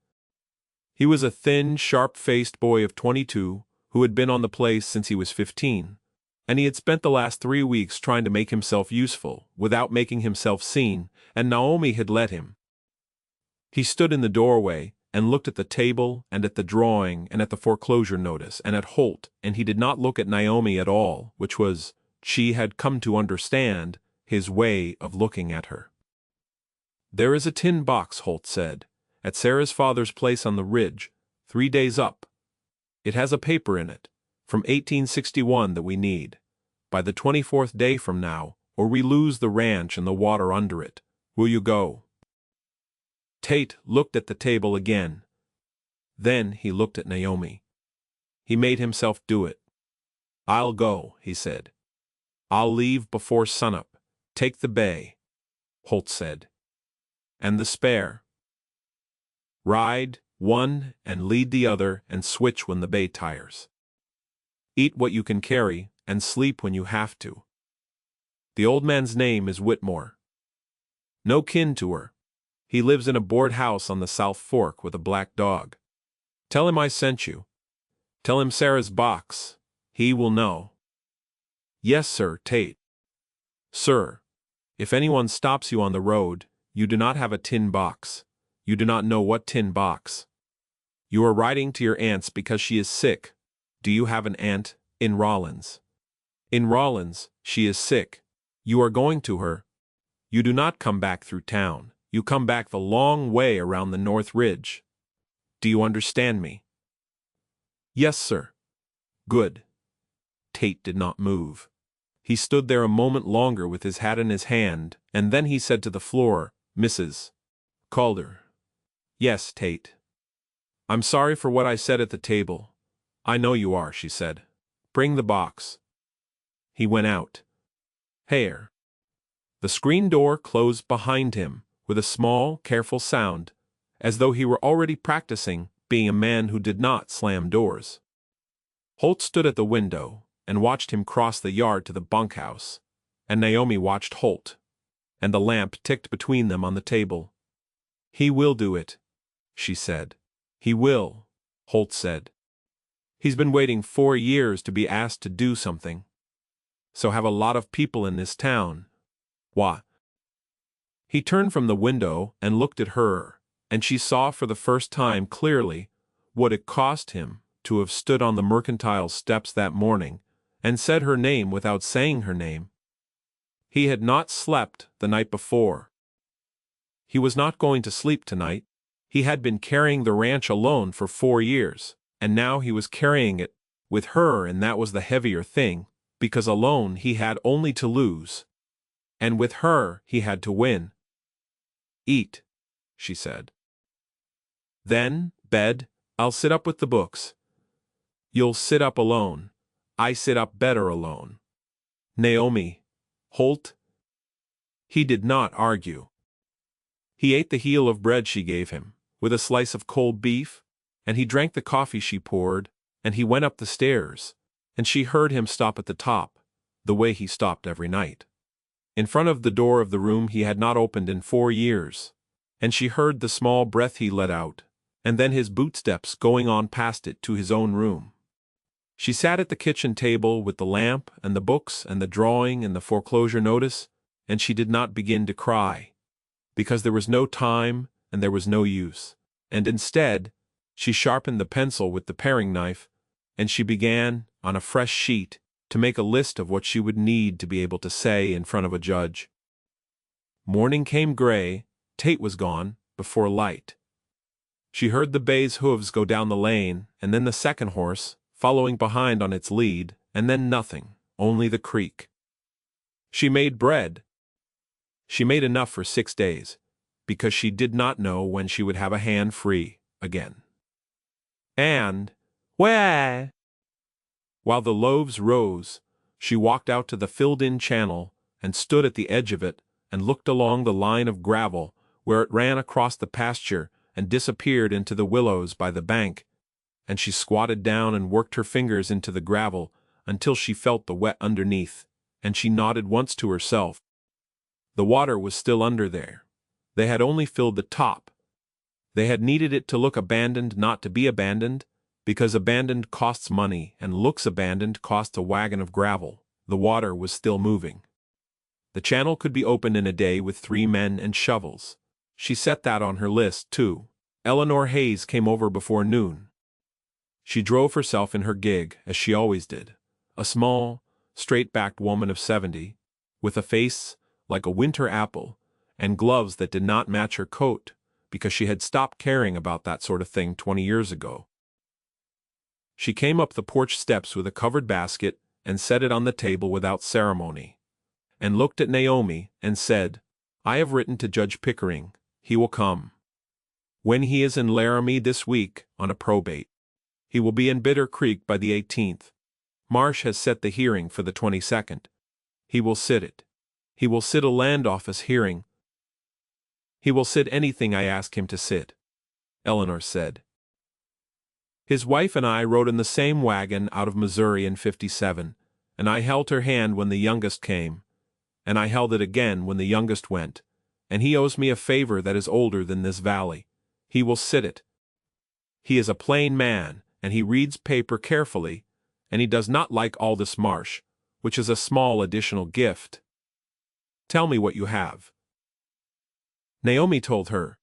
He was a thin, sharp-faced boy of 22 who had been on the place since he was 15, and he had spent the last 3 weeks trying to make himself useful without making himself seen, and Naomi had let him. He stood in the doorway and looked at the table and at the drawing and at the foreclosure notice and at Holt, and he did not look at Naomi at all, which was, she had come to understand, his way of looking at her. There is a tin box, Holt said, at Sarah's father's place on the ridge, 3 days up. It has a paper in it, from 1861 that we need, by the 24th day from now, or we lose the ranch and the water under it. Will you go? Tate looked at the table again. Then he looked at Naomi. He made himself do it. I'll go, he said. I'll leave before sunup. Take the bay, Holt said. And the spare. Ride one and lead the other and switch when the bay tires. Eat what you can carry and sleep when you have to. The old man's name is Whitmore. No kin to her. He lives in a board house on the South Fork with a black dog. Tell him I sent you. Tell him Sarah's box. He will know. Yes, sir, Tate. Sir, if anyone stops you on the road, you do not have a tin box. You do not know what tin box. You are writing to your aunt's because she is sick. Do you have an aunt? In Rollins. In Rollins, she is sick. You are going to her. You do not come back through town. You come back the long way around the North Ridge. Do you understand me? Yes, sir. Good. Tate did not move. He stood there a moment longer with his hat in his hand, and then he said to the floor, "Mrs. Calder." "Yes, Tate." "I'm sorry for what I said at the table." "I know you are," she said. "Bring the box." He went out. Hair. The screen door closed behind him, with a small, careful sound, as though he were already practicing being a man who did not slam doors. Holt stood at the window and watched him cross the yard to the bunkhouse, and Naomi watched Holt, and the lamp ticked between them on the table. "He will do it," she said. "He will," Holt said. "He's been waiting 4 years to be asked to do something. So have a lot of people in this town. Why?" He turned from the window and looked at her, and she saw for the first time clearly what it cost him to have stood on the mercantile steps that morning and said her name without saying her name. He had not slept the night before. He was not going to sleep tonight. He had been carrying the ranch alone for 4 years, and now he was carrying it with her, and that was the heavier thing, because alone he had only to lose, and with her he had to win. "Eat," she said. "Then, bed, I'll sit up with the books." "You'll sit up alone. I sit up better alone." "Naomi." "Holt." He did not argue. He ate the heel of bread she gave him, with a slice of cold beef, and he drank the coffee she poured, and he went up the stairs, and she heard him stop at the top, the way he stopped every night, in front of the door of the room he had not opened in 4 years, and she heard the small breath he let out, and then his bootsteps going on past it to his own room. She sat at the kitchen table with the lamp and the books and the drawing and the foreclosure notice, and she did not begin to cry, because there was no time and there was no use, and instead, she sharpened the pencil with the paring knife, and she began, on a fresh sheet, to make a list of what she would need to be able to say in front of a judge. Morning came gray, Tate was gone, before light. She heard the bay's hooves go down the lane, and then the second horse, following behind on its lead, and then nothing, only the creek. She made bread. She made enough for 6 days, because she did not know when she would have a hand free again. And, while the loaves rose, she walked out to the filled-in channel and stood at the edge of it and looked along the line of gravel where it ran across the pasture and disappeared into the willows by the bank, and she squatted down and worked her fingers into the gravel until she felt the wet underneath, and she nodded once to herself. The water was still under there. They had only filled the top. They had needed it to look abandoned, not to be abandoned, because abandoned costs money and looks abandoned costs a wagon of gravel. The water was still moving. The channel could be opened in a day with 3 men and shovels. She set that on her list, too. Eleanor Hayes came over before noon. She drove herself in her gig, as she always did, a small, straight-backed woman of 70, with a face like a winter apple, and gloves that did not match her coat, because she had stopped caring about that sort of thing 20 years ago. She came up the porch steps with a covered basket and set it on the table without ceremony, and looked at Naomi and said, "I have written to Judge Pickering. He will come. When he is in Laramie this week on a probate. He will be in Bitter Creek by the 18th. Marsh has set the hearing for the 22nd. He will sit it. He will sit a land office hearing. He will sit anything I ask him to sit," Eleanor said. "His wife and I rode in the same wagon out of Missouri in '57, and I held her hand when the youngest came, and I held it again when the youngest went, and he owes me a favor that is older than this valley. He will sit it. He is a plain man, and he reads paper carefully, and he does not like all this Marsh, which is a small additional gift. Tell me what you have." Naomi told her.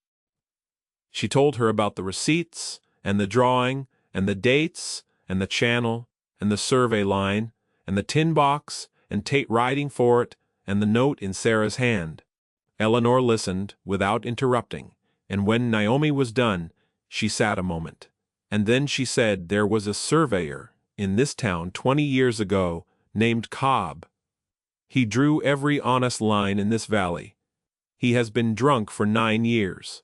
She told her about the receipts, and the drawing, and the dates, and the channel, and the survey line, and the tin box, and Tate riding for it, and the note in Sarah's hand. Eleanor listened, without interrupting, and when Naomi was done, she sat a moment, and then she said there was a surveyor in this town 20 years ago named Cobb. He drew every honest line in this valley. He has been drunk for 9 years.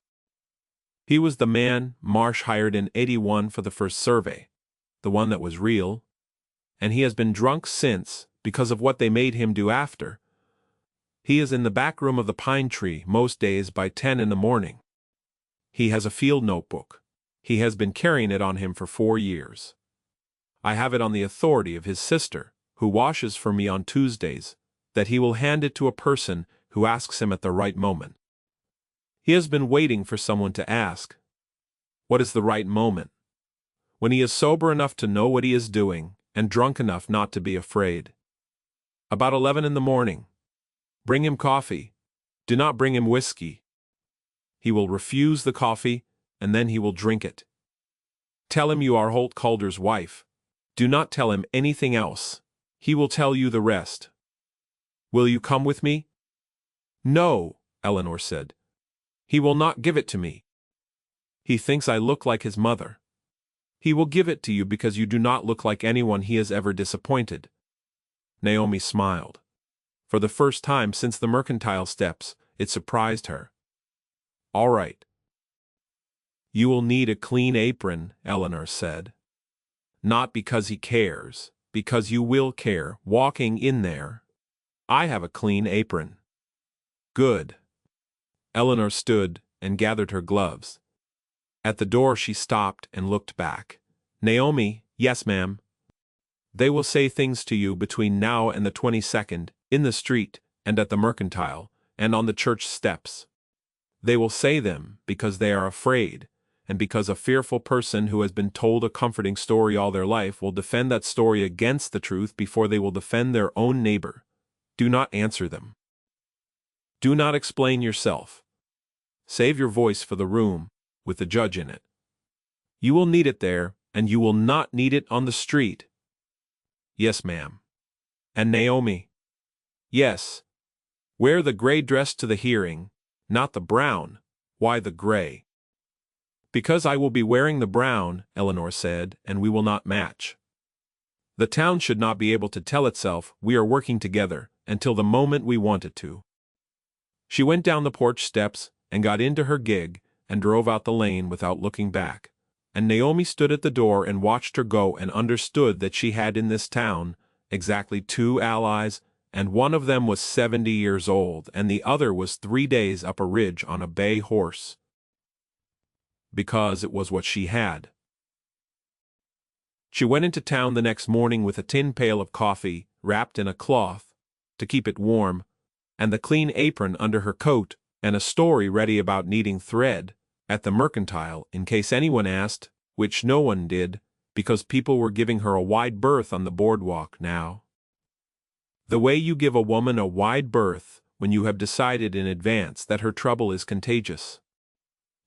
He was the man Marsh hired in '81 for the first survey, the one that was real, and he has been drunk since because of what they made him do after. He is in the back room of the pine tree most days by 10 in the morning. He has a field notebook. He has been carrying it on him for 4 years. I have it on the authority of his sister, who washes for me on Tuesdays, that he will hand it to a person who asks him at the right moment. He has been waiting for someone to ask, what is the right moment? When he is sober enough to know what he is doing, and drunk enough not to be afraid. About 11 in the morning. Bring him coffee. Do not bring him whiskey. He will refuse the coffee, and then he will drink it. Tell him you are Holt Calder's wife. Do not tell him anything else. He will tell you the rest. Will you come with me? No, Eleanor said. He will not give it to me. He thinks I look like his mother. He will give it to you because you do not look like anyone he has ever disappointed. Naomi smiled. For the first time since the mercantile steps, it surprised her. All right. You will need a clean apron, Eleanor said. Not because he cares, because you will care, walking in there. I have a clean apron. Good. Eleanor stood and gathered her gloves. At the door she stopped and looked back. Naomi, yes ma'am. They will say things to you between now and the 22nd, in the street, and at the mercantile, and on the church steps. They will say them because they are afraid, and because a fearful person who has been told a comforting story all their life will defend that story against the truth before they will defend their own neighbor. Do not answer them. Do not explain yourself. Save your voice for the room, with the judge in it. You will need it there, and you will not need it on the street. Yes, ma'am. And Naomi? Yes. Wear the gray dress to the hearing, not the brown. Why the gray? Because I will be wearing the brown, Eleanor said, and we will not match. The town should not be able to tell itself we are working together until the moment we want it to. She went down the porch steps and got into her gig and drove out the lane without looking back, and Naomi stood at the door and watched her go and understood that she had in this town exactly 2 allies, and one of them was 70 years old and the other was 3 days up a ridge on a bay horse. Because it was what she had. She went into town the next morning with a tin pail of coffee, wrapped in a cloth, to keep it warm, and the clean apron under her coat, and a story ready about needing thread, at the mercantile in case anyone asked, which no one did, because people were giving her a wide berth on the boardwalk now. The way you give a woman a wide berth when you have decided in advance that her trouble is contagious.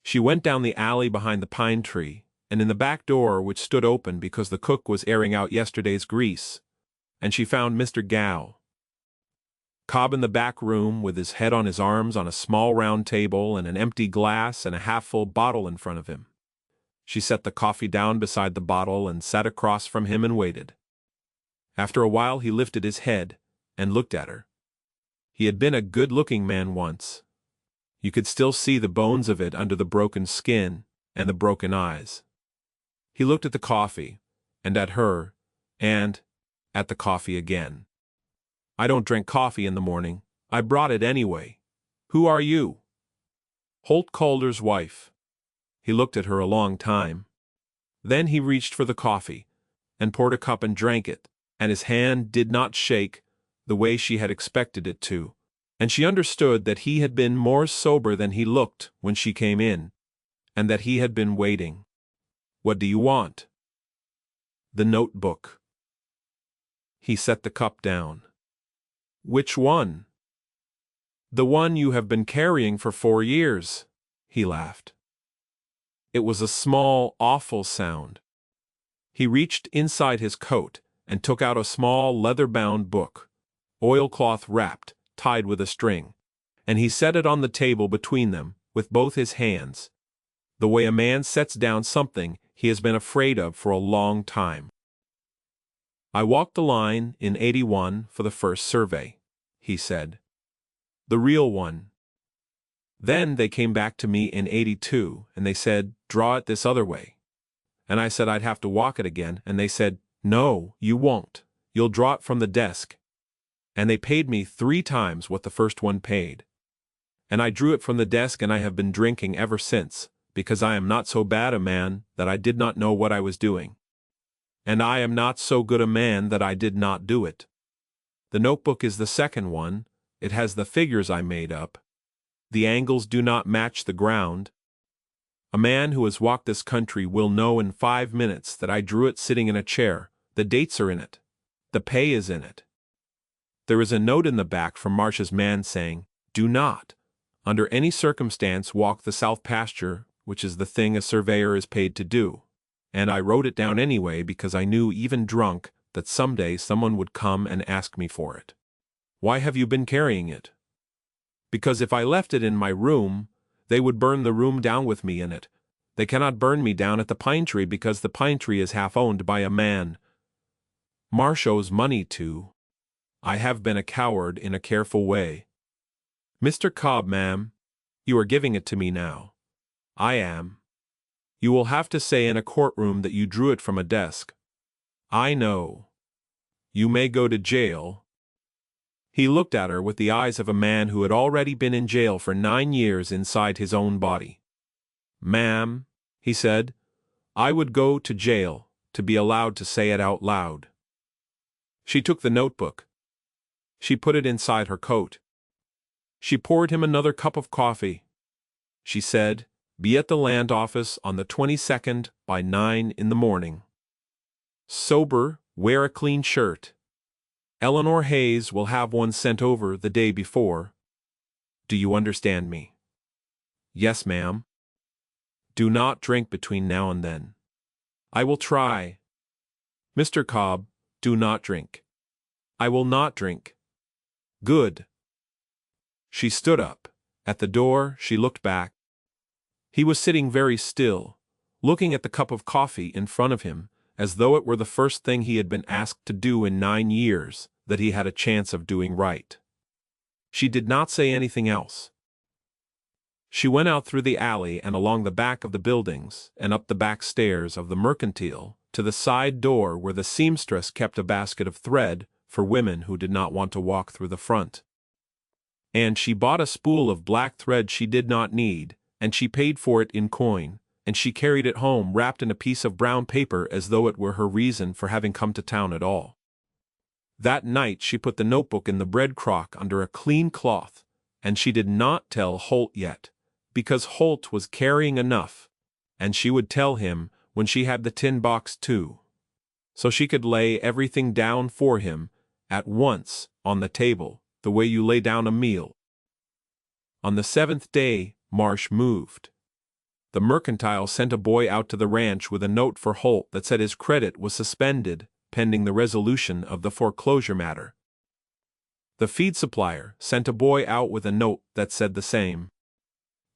She went down the alley behind the pine tree, and in the back door which stood open because the cook was airing out yesterday's grease, and she found Mr. Gow. Cobb in the back room with his head on his arms on a small round table and an empty glass and a half-full bottle in front of him. She set the coffee down beside the bottle and sat across from him and waited. After a while he lifted his head and looked at her. He had been a good-looking man once. You could still see the bones of it under the broken skin and the broken eyes. He looked at the coffee, and at her, and at the coffee again. I don't drink coffee in the morning. I brought it anyway. Who are you? Holt Calder's wife. He looked at her a long time. Then he reached for the coffee, and poured a cup and drank it, and his hand did not shake the way she had expected it to, and she understood that he had been more sober than he looked when she came in, and that he had been waiting. What do you want? The notebook. He set the cup down. Which one? The one you have been carrying for 4 years, he laughed. It was a small, awful sound. He reached inside his coat and took out a small leather-bound book, oilcloth wrapped, tied with a string, and he set it on the table between them with both his hands, the way a man sets down something he has been afraid of for a long time. I walked the line in '81 for the first survey. he said. The real one. Then they came back to me in '82, and they said, draw it this other way. And I said I'd have to walk it again, and they said, no, you won't. You'll draw it from the desk. And they paid me 3 times what the first one paid. And I drew it from the desk, and I have been drinking ever since, because I am not so bad a man that I did not know what I was doing. And I am not so good a man that I did not do it. The notebook is the second one. It has the figures I made up. The angles do not match the ground. A man who has walked this country will know in 5 minutes that I drew it sitting in a chair. The dates are in it. The pay is in it. There is a note in the back from Marsh's man saying, do not, under any circumstance, walk the south pasture, which is the thing a surveyor is paid to do. And I wrote it down anyway because I knew, even drunk, that someday someone would come and ask me for it. Why have you been carrying it? Because if I left it in my room, they would burn the room down with me in it. They cannot burn me down at the pine tree because the pine tree is half owned by a man Marsh owes money to. I have been a coward in a careful way. Mr. Cobb, ma'am, you are giving it to me now. I am. You will have to say in a courtroom that you drew it from a desk. I know. You may go to jail. He looked at her with the eyes of a man who had already been in jail for 9 years inside his own body. Ma'am, he said, I would go to jail to be allowed to say it out loud. She took the notebook. She put it inside her coat. She poured him another cup of coffee. She said, be at the land office on the 22nd by 9 in the morning. Sober, wear a clean shirt. Eleanor Hayes will have one sent over the day before. Do you understand me? Yes, ma'am. Do not drink between now and then. I will try. Mr. Cobb, do not drink. I will not drink. Good. She stood up. At the door, she looked back. He was sitting very still, looking at the cup of coffee in front of him, as though it were the first thing he had been asked to do in 9 years, that he had a chance of doing right. She did not say anything else. She went out through the alley and along the back of the buildings, and up the back stairs of the Mercantile, to the side door where the seamstress kept a basket of thread for women who did not want to walk through the front. And she bought a spool of black thread she did not need, and she paid for it in coin, and she carried it home wrapped in a piece of brown paper as though it were her reason for having come to town at all. That night she put the notebook in the bread crock under a clean cloth, and she did not tell Holt yet, because Holt was carrying enough, and she would tell him when she had the tin box too. So she could lay everything down for him at once on the table, the way you lay down a meal. On the 7th day, Marsh moved. The Mercantile sent a boy out to the ranch with a note for Holt that said his credit was suspended pending the resolution of the foreclosure matter. The feed supplier sent a boy out with a note that said the same.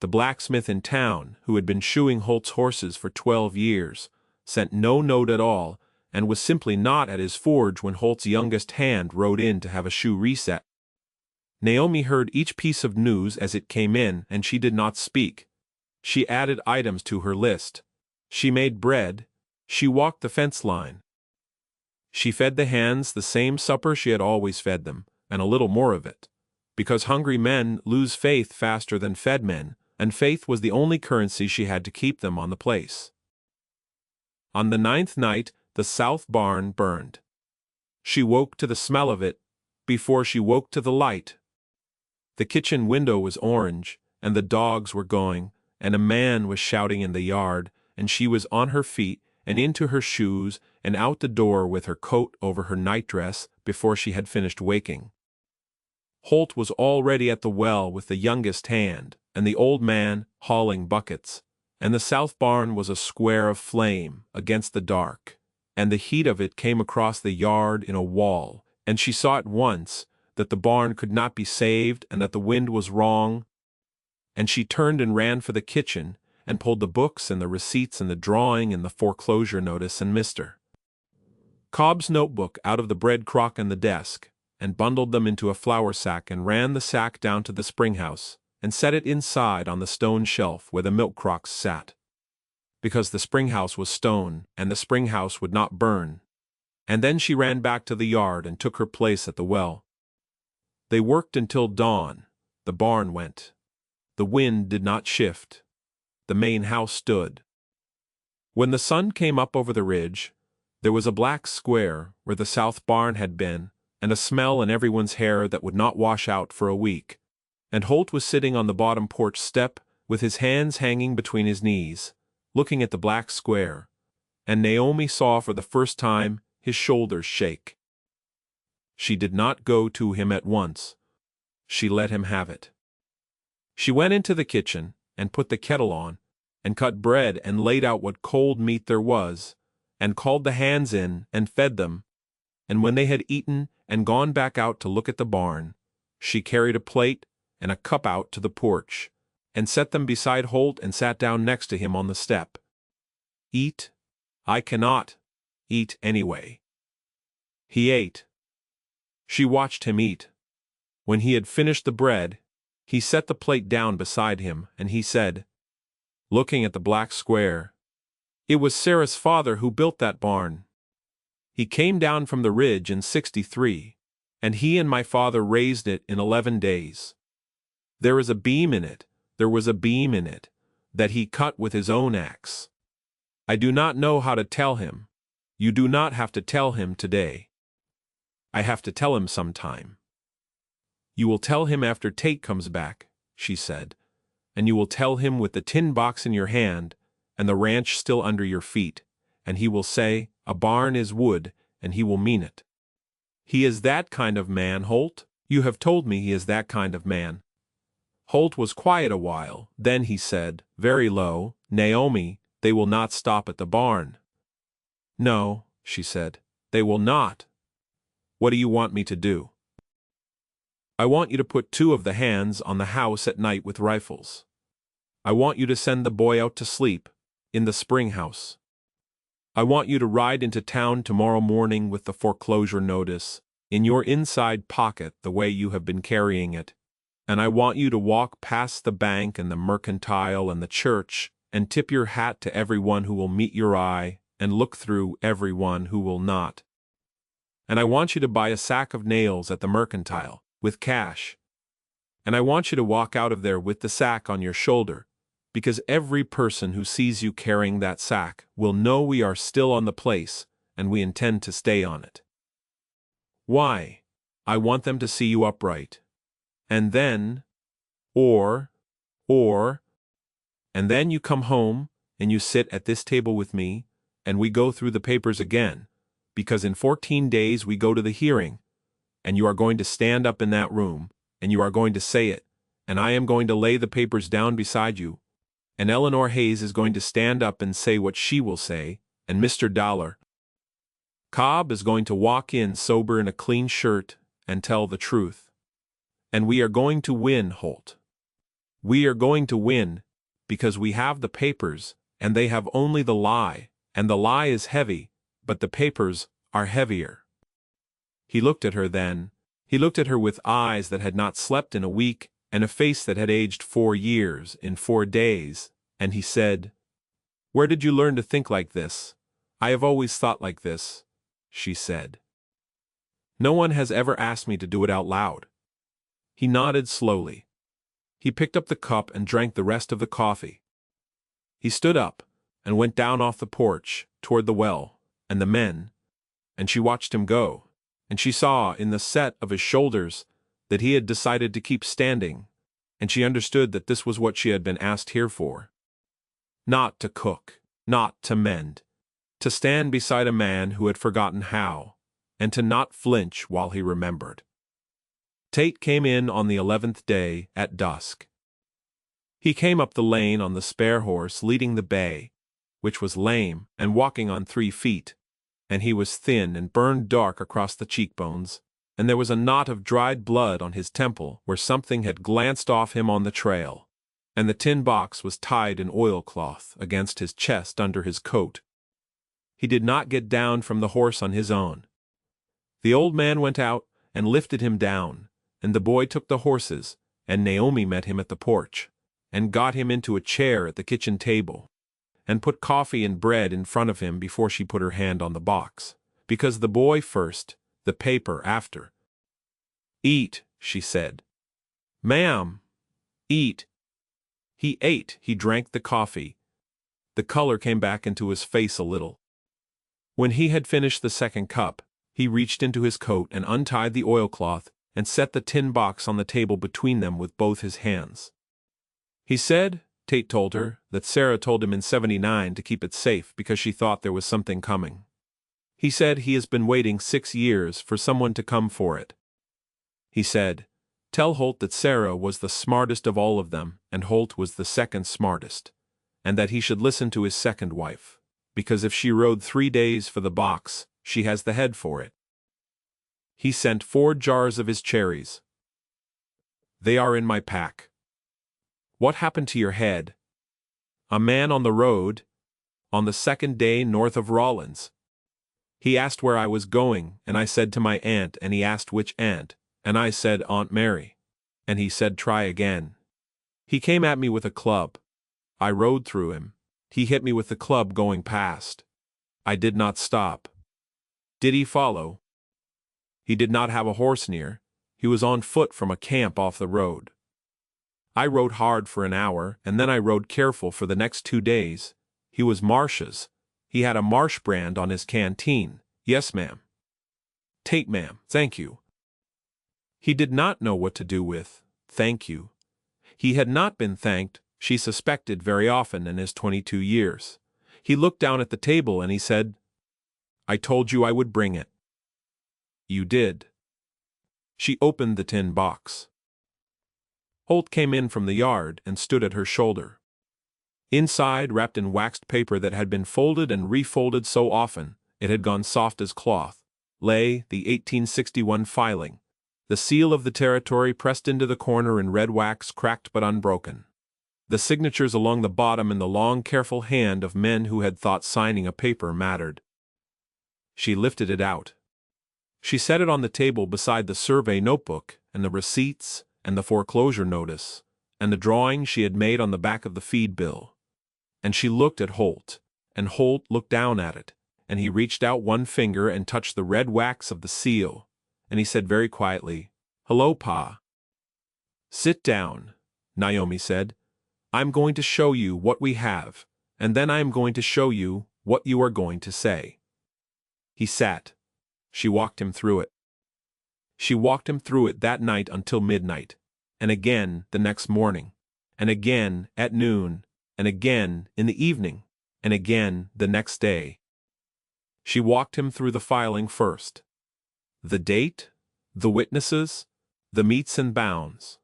The blacksmith in town, who had been shoeing Holt's horses for 12 years, sent no note at all and was simply not at his forge when Holt's youngest hand rode in to have a shoe reset. Naomi heard each piece of news as it came in, and she did not speak. She added items to her list. She made bread. She walked the fence line. She fed the hens the same supper she had always fed them, and a little more of it, because hungry men lose faith faster than fed men, and faith was the only currency she had to keep them on the place. On the 9th night, the south barn burned. She woke to the smell of it before she woke to the light. The kitchen window was orange, and the dogs were going, and a man was shouting in the yard, and she was on her feet and into her shoes and out the door with her coat over her nightdress before she had finished waking. Holt was already at the well with the youngest hand, and the old man hauling buckets, and the south barn was a square of flame against the dark, and the heat of it came across the yard in a wall, and she saw at once that the barn could not be saved and that the wind was wrong, and she turned and ran for the kitchen and pulled the books and the receipts and the drawing and the foreclosure notice and Mr. Cobb's notebook out of the bread crock and the desk, and bundled them into a flour sack and ran the sack down to the spring house and set it inside on the stone shelf where the milk crocks sat. Because the spring house was stone and the spring house would not burn. And then she ran back to the yard and took her place at the well. They worked until dawn. The barn went. The wind did not shift. The main house stood. When the sun came up over the ridge, there was a black square where the south barn had been, and a smell in everyone's hair that would not wash out for a week. And Holt was sitting on the bottom porch step, with his hands hanging between his knees, looking at the black square, and Naomi saw for the first time his shoulders shake. She did not go to him at once. She let him have it. She went into the kitchen, and put the kettle on, and cut bread and laid out what cold meat there was, and called the hands in and fed them, and when they had eaten and gone back out to look at the barn, she carried a plate and a cup out to the porch, and set them beside Holt and sat down next to him on the step. "Eat? I cannot. Eat anyway." He ate. She watched him eat. When he had finished the bread, he set the plate down beside him, and he said, looking at the black square, "It was Sarah's father who built that barn. He came down from the ridge in '63, and he and my father raised it in 11 days. There is a beam in it, there was a beam in it, that he cut with his own axe. I do not know how to tell him. You do not have to tell him today. I have to tell him sometime. You will tell him after Tate comes back," she said, "and you will tell him with the tin box in your hand and the ranch still under your feet, and he will say, 'A barn is wood,' and he will mean it. He is that kind of man, Holt. You have told me he is that kind of man." Holt was quiet a while, then he said, very low, "Naomi, they will not stop at the barn." "No," she said, "they will not. What do you want me to do?" "I want you to put 2 of the hands on the house at night with rifles. I want you to send the boy out to sleep, in the spring house. I want you to ride into town tomorrow morning with the foreclosure notice, in your inside pocket the way you have been carrying it, and I want you to walk past the bank and the mercantile and the church, and tip your hat to everyone who will meet your eye, and look through everyone who will not. And I want you to buy a sack of nails at the mercantile, with cash. And I want you to walk out of there with the sack on your shoulder, because every person who sees you carrying that sack will know we are still on the place, and we intend to stay on it. Why? I want them to see you upright. And then, and then you come home, and you sit at this table with me, and we go through the papers again, because in 14 days we go to the hearing, and you are going to stand up in that room, and you are going to say it, and I am going to lay the papers down beside you, and Eleanor Hayes is going to stand up and say what she will say, and Mr. Dollar Cobb is going to walk in sober in a clean shirt and tell the truth. And we are going to win, Holt. We are going to win, because we have the papers, and they have only the lie, and the lie is heavy, but the papers are heavier." He looked at her then. He looked at her with eyes that had not slept in a week, and a face that had aged 4 years in 4 days, and he said, "Where did you learn to think like this?" "I have always thought like this," she said. "No one has ever asked me to do it out loud." He nodded slowly. He picked up the cup and drank the rest of the coffee. He stood up and went down off the porch toward the well and the men, and she watched him go, and she saw in the set of his shoulders that he had decided to keep standing, and she understood that this was what she had been asked here for. Not to cook, not to mend, to stand beside a man who had forgotten how, and to not flinch while he remembered. Tate came in on the 11th day at dusk. He came up the lane on the spare horse leading the bay, which was lame and walking on 3 feet, and he was thin and burned dark across the cheekbones, and there was a knot of dried blood on his temple where something had glanced off him on the trail, and the tin box was tied in oilcloth against his chest under his coat. He did not get down from the horse on his own. The old man went out and lifted him down, and the boy took the horses, and Naomi met him at the porch, and got him into a chair at the kitchen table, and put coffee and bread in front of him before she put her hand on the box, because the boy first, the paper after. "Eat," she said. "Ma'am, eat." He ate, he drank the coffee. The color came back into his face a little. When he had finished the second cup, he reached into his coat and untied the oilcloth and set the tin box on the table between them with both his hands. He said, Tate told her, that Sarah told him in '79 to keep it safe because she thought there was something coming. He said he has been waiting 6 years for someone to come for it. He said, tell Holt that Sarah was the smartest of all of them and Holt was the second smartest, and that he should listen to his second wife, because if she rode 3 days for the box, she has the head for it. He sent 4 jars of his cherries. They are in my pack. What happened to your head? A man on the road, on the second day north of Rawlins. He asked where I was going, and I said to my aunt, and he asked which aunt, and I said Aunt Mary. And he said try again. He came at me with a club. I rode through him. He hit me with the club going past. I did not stop. Did he follow? He did not have a horse near. He was on foot from a camp off the road. I rode hard for an hour, and then I rode careful for the next 2 days. He was Marsh's. He had a Marsh brand on his canteen. Yes, ma'am. Tate, ma'am, thank you. He did not know what to do with, thank you. He had not been thanked, she suspected, very often in his 22 years. He looked down at the table and he said, I told you I would bring it. You did. She opened the tin box. Holt came in from the yard and stood at her shoulder. Inside, wrapped in waxed paper that had been folded and refolded so often, it had gone soft as cloth, lay the 1861 filing, the seal of the territory pressed into the corner in red wax cracked but unbroken. The signatures along the bottom in the long, careful hand of men who had thought signing a paper mattered. She lifted it out. She set it on the table beside the survey notebook and the receipts and the foreclosure notice and the drawing she had made on the back of the feed bill. And she looked at Holt, and Holt looked down at it, and he reached out one finger and touched the red wax of the seal, and he said very quietly, Hello, Pa. Sit down, Naomi said. I'm going to show you what we have, and then I am going to show you what you are going to say. He sat. She walked him through it. She walked him through it that night until midnight, and again the next morning, and again at noon, and again in the evening, and again the next day. She walked him through the filing first. The date, the witnesses, the metes and bounds,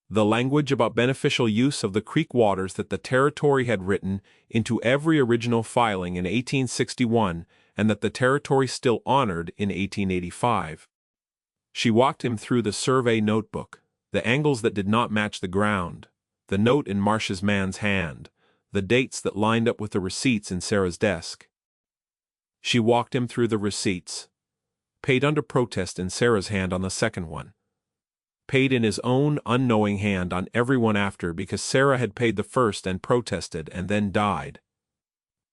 the language about beneficial use of the creek waters that the territory had written into every original filing in 1861 and that the territory still honored in 1885. She walked him through the survey notebook, the angles that did not match the ground, the note in Marsh's man's hand, the dates that lined up with the receipts in Sarah's desk. She walked him through the receipts, paid under protest in Sarah's hand on the second one, paid in his own unknowing hand on every one after because Sarah had paid the first and protested and then died.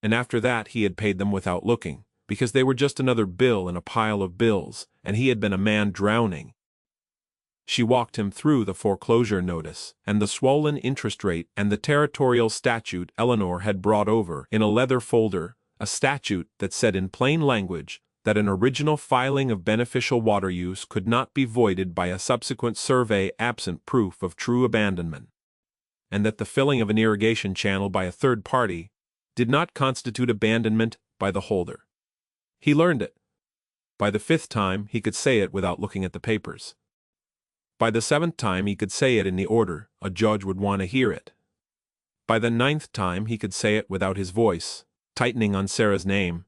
And after that he had paid them without looking, because they were just another bill in a pile of bills, and he had been a man drowning. She walked him through the foreclosure notice, and the swollen interest rate and the territorial statute Eleanor had brought over in a leather folder, a statute that said in plain language that an original filing of beneficial water use could not be voided by a subsequent survey absent proof of true abandonment, and that the filling of an irrigation channel by a third party did not constitute abandonment by the holder. He learned it. By the 5th time he could say it without looking at the papers. By the 7th time he could say it in the order a judge would want to hear it. By the 9th time he could say it without his voice tightening on Sarah's name,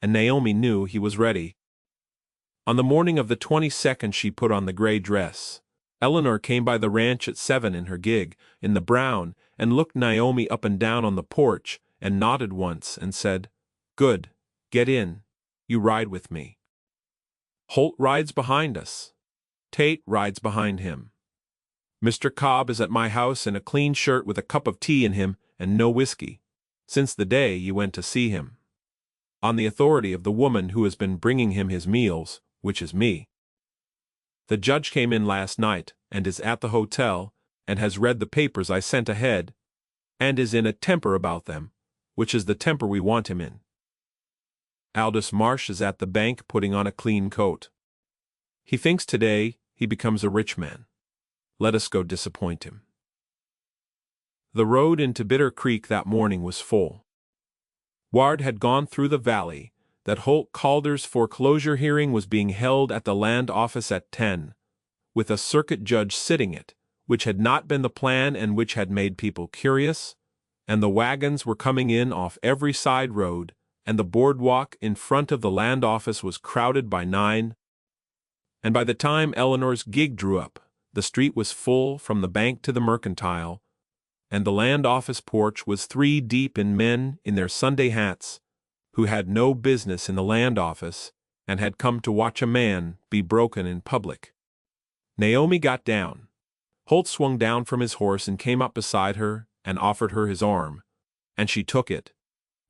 and Naomi knew he was ready. On the morning of the 22nd she put on the gray dress. Eleanor came by the ranch at 7 in her gig, in the brown, and looked Naomi up and down on the porch, and nodded once and said, Good, get in, you ride with me. Holt rides behind us. Tate rides behind him. Mr. Cobb is at my house in a clean shirt with a cup of tea in him and no whiskey, since the day you went to see him. On the authority of the woman who has been bringing him his meals, which is me. The judge came in last night, and is at the hotel, and has read the papers I sent ahead, and is in a temper about them, which is the temper we want him in. Aldous Marsh is at the bank putting on a clean coat. He thinks today he becomes a rich man. Let us go disappoint him. The road into Bitter Creek that morning was full. Word had gone through the valley that Holt Calder's foreclosure hearing was being held at the land office at 10, with a circuit judge sitting it, which had not been the plan and which had made people curious, and the wagons were coming in off every side road, and the boardwalk in front of the land office was crowded by 9, and by the time Eleanor's gig drew up, the street was full from the bank to the mercantile, and the land office porch was 3 deep in men in their Sunday hats, who had no business in the land office, and had come to watch a man be broken in public. Naomi got down. Holt swung down from his horse and came up beside her and offered her his arm, and she took it,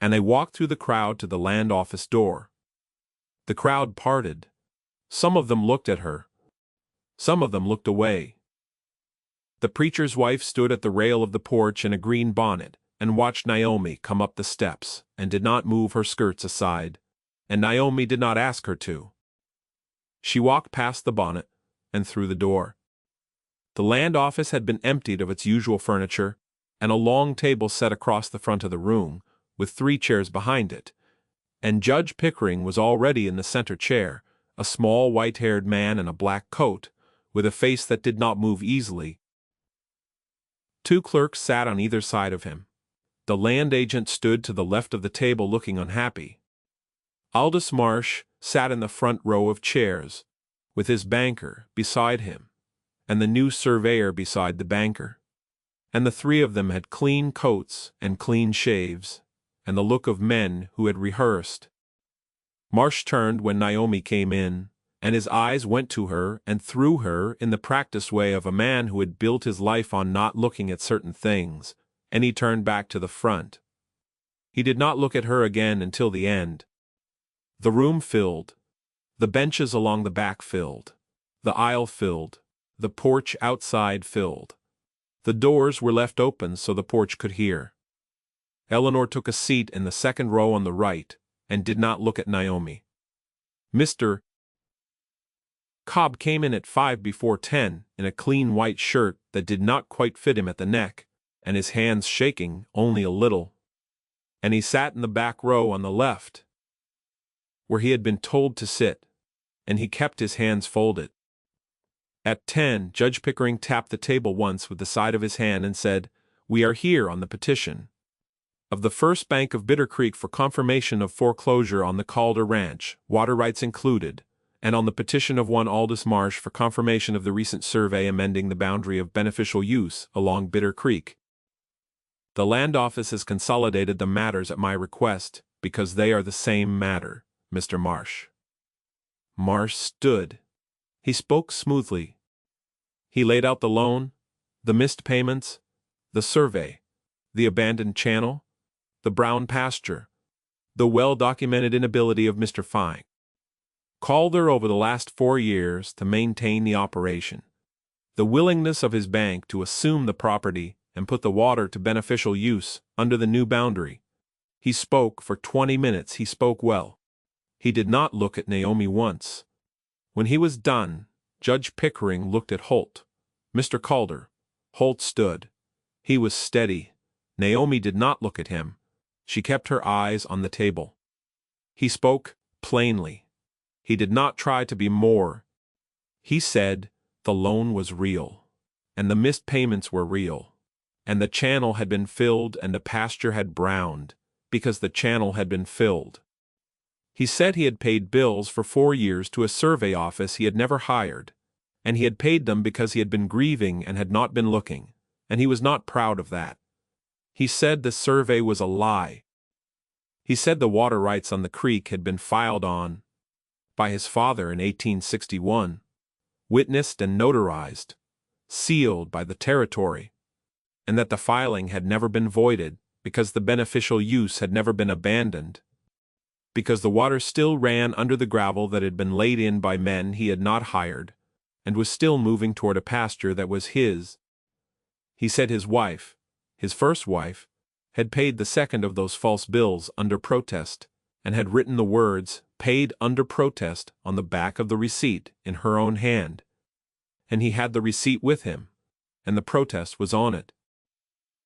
and they walked through the crowd to the land office door. The crowd parted. Some of them looked at her. Some of them looked away. The preacher's wife stood at the rail of the porch in a green bonnet and watched Naomi come up the steps and did not move her skirts aside, and Naomi did not ask her to. She walked past the bonnet and through the door. The land office had been emptied of its usual furniture, and a long table set across the front of the room, with 3 chairs behind it, and Judge Pickering was already in the center chair, a small white-haired man in a black coat, with a face that did not move easily. 2 clerks sat on either side of him. The land agent stood to the left of the table looking unhappy. Aldous Marsh sat in the front row of chairs, with his banker beside him, and the new surveyor beside the banker. And the 3 of them had clean coats and clean shaves, and the look of men who had rehearsed. Marsh turned when Naomi came in, and his eyes went to her and through her in the practiced way of a man who had built his life on not looking at certain things, and he turned back to the front. He did not look at her again until the end. The room filled. The benches along the back filled. The aisle filled. The porch outside filled. The doors were left open so the porch could hear. Eleanor took a seat in the second row on the right, and did not look at Naomi. Mr. Cobb came in at 5 before 10 in a clean white shirt that did not quite fit him at the neck, and his hands shaking only a little. And he sat in the back row on the left, where he had been told to sit, and he kept his hands folded. At 10, Judge Pickering tapped the table once with the side of his hand and said, "We are here on the petition of the First Bank of Bitter Creek for confirmation of foreclosure on the Calder Ranch, water rights included, and on the petition of one Aldous Marsh for confirmation of the recent survey amending the boundary of beneficial use along Bitter Creek. The land office has consolidated the matters at my request because they are the same matter, Mr. Marsh." Marsh stood. He spoke smoothly. He laid out the loan, the missed payments, the survey, the abandoned channel, the brown pasture, the well-documented inability of Mr. Fine Calder over the last 4 years to maintain the operation, the willingness of his bank to assume the property and put the water to beneficial use under the new boundary. He spoke for 20 minutes. He spoke well. He did not look at Naomi once. When he was done, Judge Pickering looked at Holt. Mr. Calder. Holt stood. He was steady. Naomi did not look at him. She kept her eyes on the table. He spoke plainly. He did not try to be more. He said the loan was real, and the missed payments were real, and the channel had been filled and the pasture had browned, because the channel had been filled. He said he had paid bills for 4 years to a survey office he had never hired, and he had paid them because he had been grieving and had not been looking, and he was not proud of that. He said the survey was a lie. He said the water rights on the creek had been filed on by his father in 1861, witnessed and notarized, sealed by the territory, and that the filing had never been voided because the beneficial use had never been abandoned, because the water still ran under the gravel that had been laid in by men he had not hired, and was still moving toward a pasture that was his. He said his wife, his first wife, had paid the second of those false bills under protest, and had written the words, "Paid under protest," on the back of the receipt in her own hand. And he had the receipt with him, and the protest was on it.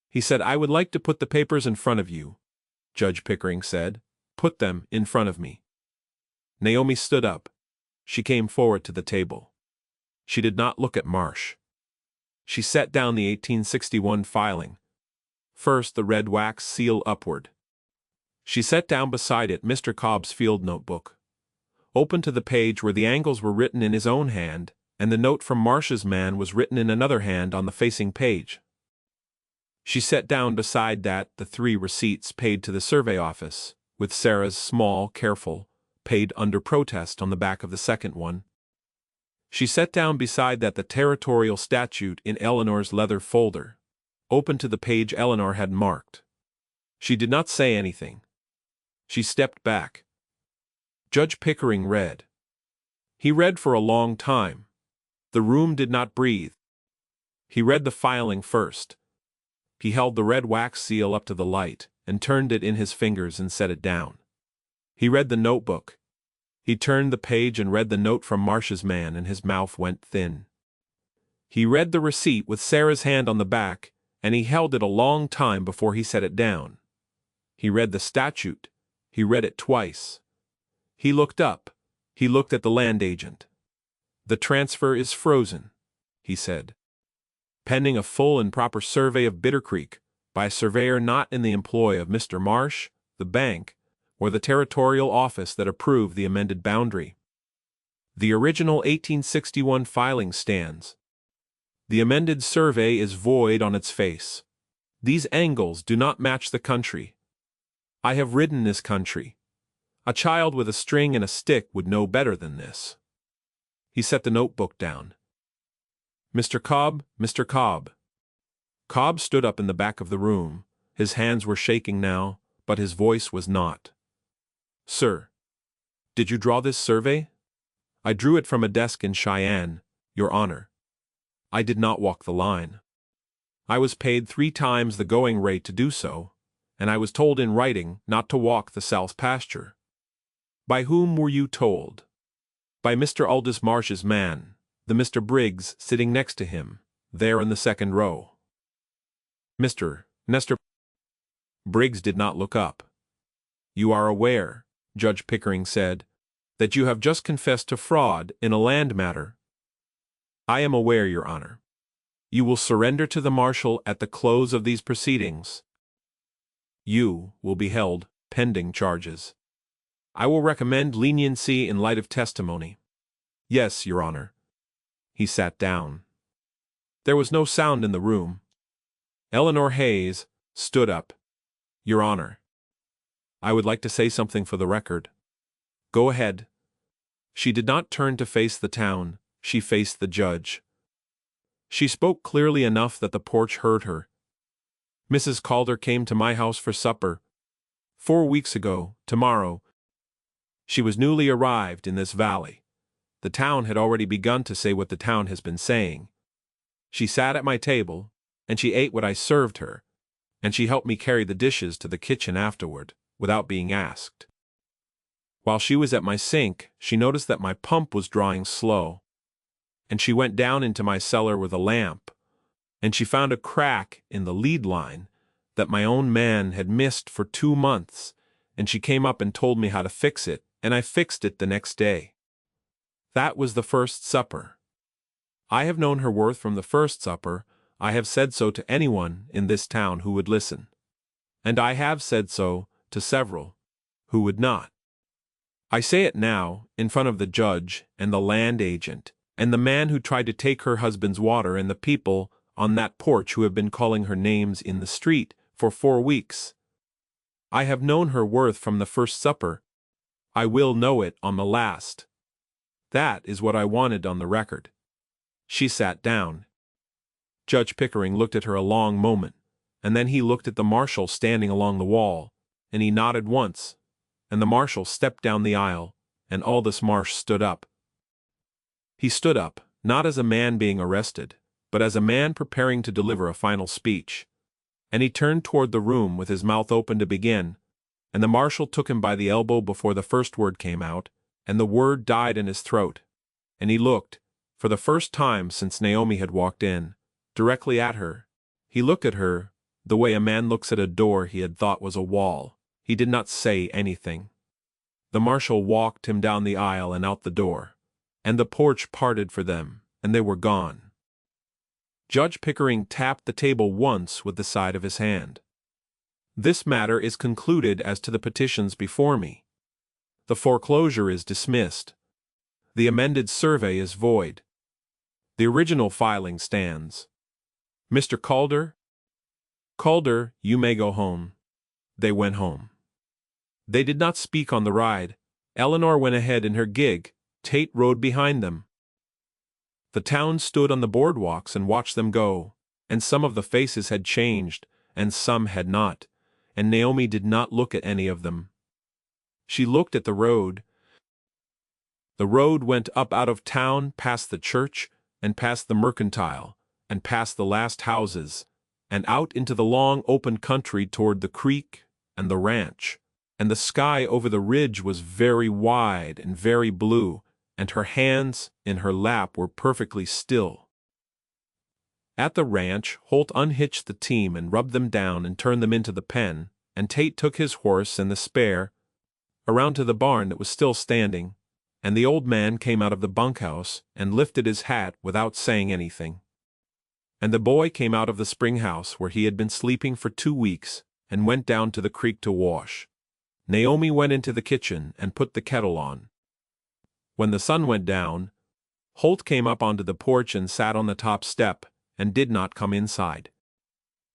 He said, "I would like to put the papers in front of you," Judge Pickering said. "Put them in front of me." Naomi stood up. She came forward to the table. She did not look at Marsh. She set down the 1861 filing. First the red wax seal upward. She set down beside it Mr. Cobb's field notebook. Open to the page where the angles were written in his own hand, and the note from Marsh's man was written in another hand on the facing page. She set down beside that the 3 receipts paid to the survey office, with Sarah's small, careful, "Paid under protest" on the back of the second one. She set down beside that the territorial statute in Eleanor's leather folder, open to the page Eleanor had marked. She did not say anything. She stepped back. Judge Pickering read. He read for a long time. The room did not breathe. He read the filing first. He held the red wax seal up to the light, and turned it in his fingers and set it down. He read the notebook. He turned the page and read the note from Marsh's man, and his mouth went thin. He read the receipt with Sarah's hand on the back, and he held it a long time before he set it down. He read the statute. He read it twice. He looked up. He looked at the land agent. "The transfer is frozen," he said, "pending a full and proper survey of Bitter Creek, by a surveyor not in the employ of Mr. Marsh, the bank, or the territorial office that approved the amended boundary. The original 1861 filing stands. The amended survey is void on its face. These angles do not match the country. I have ridden this country. A child with a string and a stick would know better than this." He set the notebook down. "Mr. Cobb, Mr. Cobb." Cobb stood up in the back of the room. His hands were shaking now, but his voice was not. "Sir, did you draw this survey?" "I drew it from a desk in Cheyenne, Your Honor. I did not walk the line. I was paid 3 times the going rate to do so, and I was told in writing not to walk the south pasture." "By whom were you told?" "By Mr. Aldous Marsh's man, the Mr. Briggs sitting next to him, there in the second row." Mr. Nestor Briggs did not look up. "You are aware," Judge Pickering said, "that you have just confessed to fraud in a land matter?" "I am aware, Your Honor." "You will surrender to the marshal at the close of these proceedings?" "You will be held pending charges." "I will recommend leniency in light of testimony." "Yes, Your Honor." He sat down. There was no sound in the room. Eleanor Hayes stood up. "Your Honor, I would like to say something for the record." "Go ahead." She did not turn to face the town. She faced the judge. She spoke clearly enough that the porch heard her. "Mrs. Calder came to my house for supper 4 weeks ago, tomorrow. She was newly arrived in this valley. The town had already begun to say what the town has been saying. She sat at my table, and she ate what I served her, and she helped me carry the dishes to the kitchen afterward, without being asked. While she was at my sink, she noticed that my pump was drawing slow, and she went down into my cellar with a lamp, and she found a crack in the lead line that my own man had missed for 2 months, and she came up and told me how to fix it, and I fixed it the next day. That was the first supper. I have known her worth from the first supper. I have said so to anyone in this town who would listen. And I have said so to several who would not. I say it now, in front of the judge and the land agent, and the man who tried to take her husband's water, and the people on that porch who have been calling her names in the street for 4 weeks. I have known her worth from the first supper. I will know it on the last. That is what I wanted on the record. She sat down. Judge Pickering looked at her a long moment, and then he looked at the marshal standing along the wall, and he nodded once, and the marshal stepped down the aisle, and Aldous Marsh stood up. He stood up, not as a man being arrested, but as a man preparing to deliver a final speech. And he turned toward the room with his mouth open to begin, and the marshal took him by the elbow before the first word came out, and the word died in his throat. And he looked, for the first time since Naomi had walked in, directly at her. He looked at her the way a man looks at a door he had thought was a wall. He did not say anything. The marshal walked him down the aisle and out the door, and the porch parted for them, and they were gone. Judge Pickering tapped the table once with the side of his hand. This matter is concluded as to the petitions before me. The foreclosure is dismissed. The amended survey is void. The original filing stands. Mr. Calder? Calder, you may go home. They went home. They did not speak on the ride. Eleanor went ahead in her gig. Tate rode behind them. The town stood on the boardwalks and watched them go, and some of the faces had changed, and some had not, and Naomi did not look at any of them. She looked at the road. The road went up out of town, past the church, and past the mercantile, and past the last houses, and out into the long open country toward the creek and the ranch, and the sky over the ridge was very wide and very blue, and her hands in her lap were perfectly still. At the ranch, Holt unhitched the team and rubbed them down and turned them into the pen, and Tate took his horse and the spare around to the barn that was still standing, and the old man came out of the bunkhouse and lifted his hat without saying anything. And the boy came out of the spring house where he had been sleeping for 2 weeks and went down to the creek to wash. Naomi went into the kitchen and put the kettle on. When the sun went down, Holt came up onto the porch and sat on the top step and did not come inside.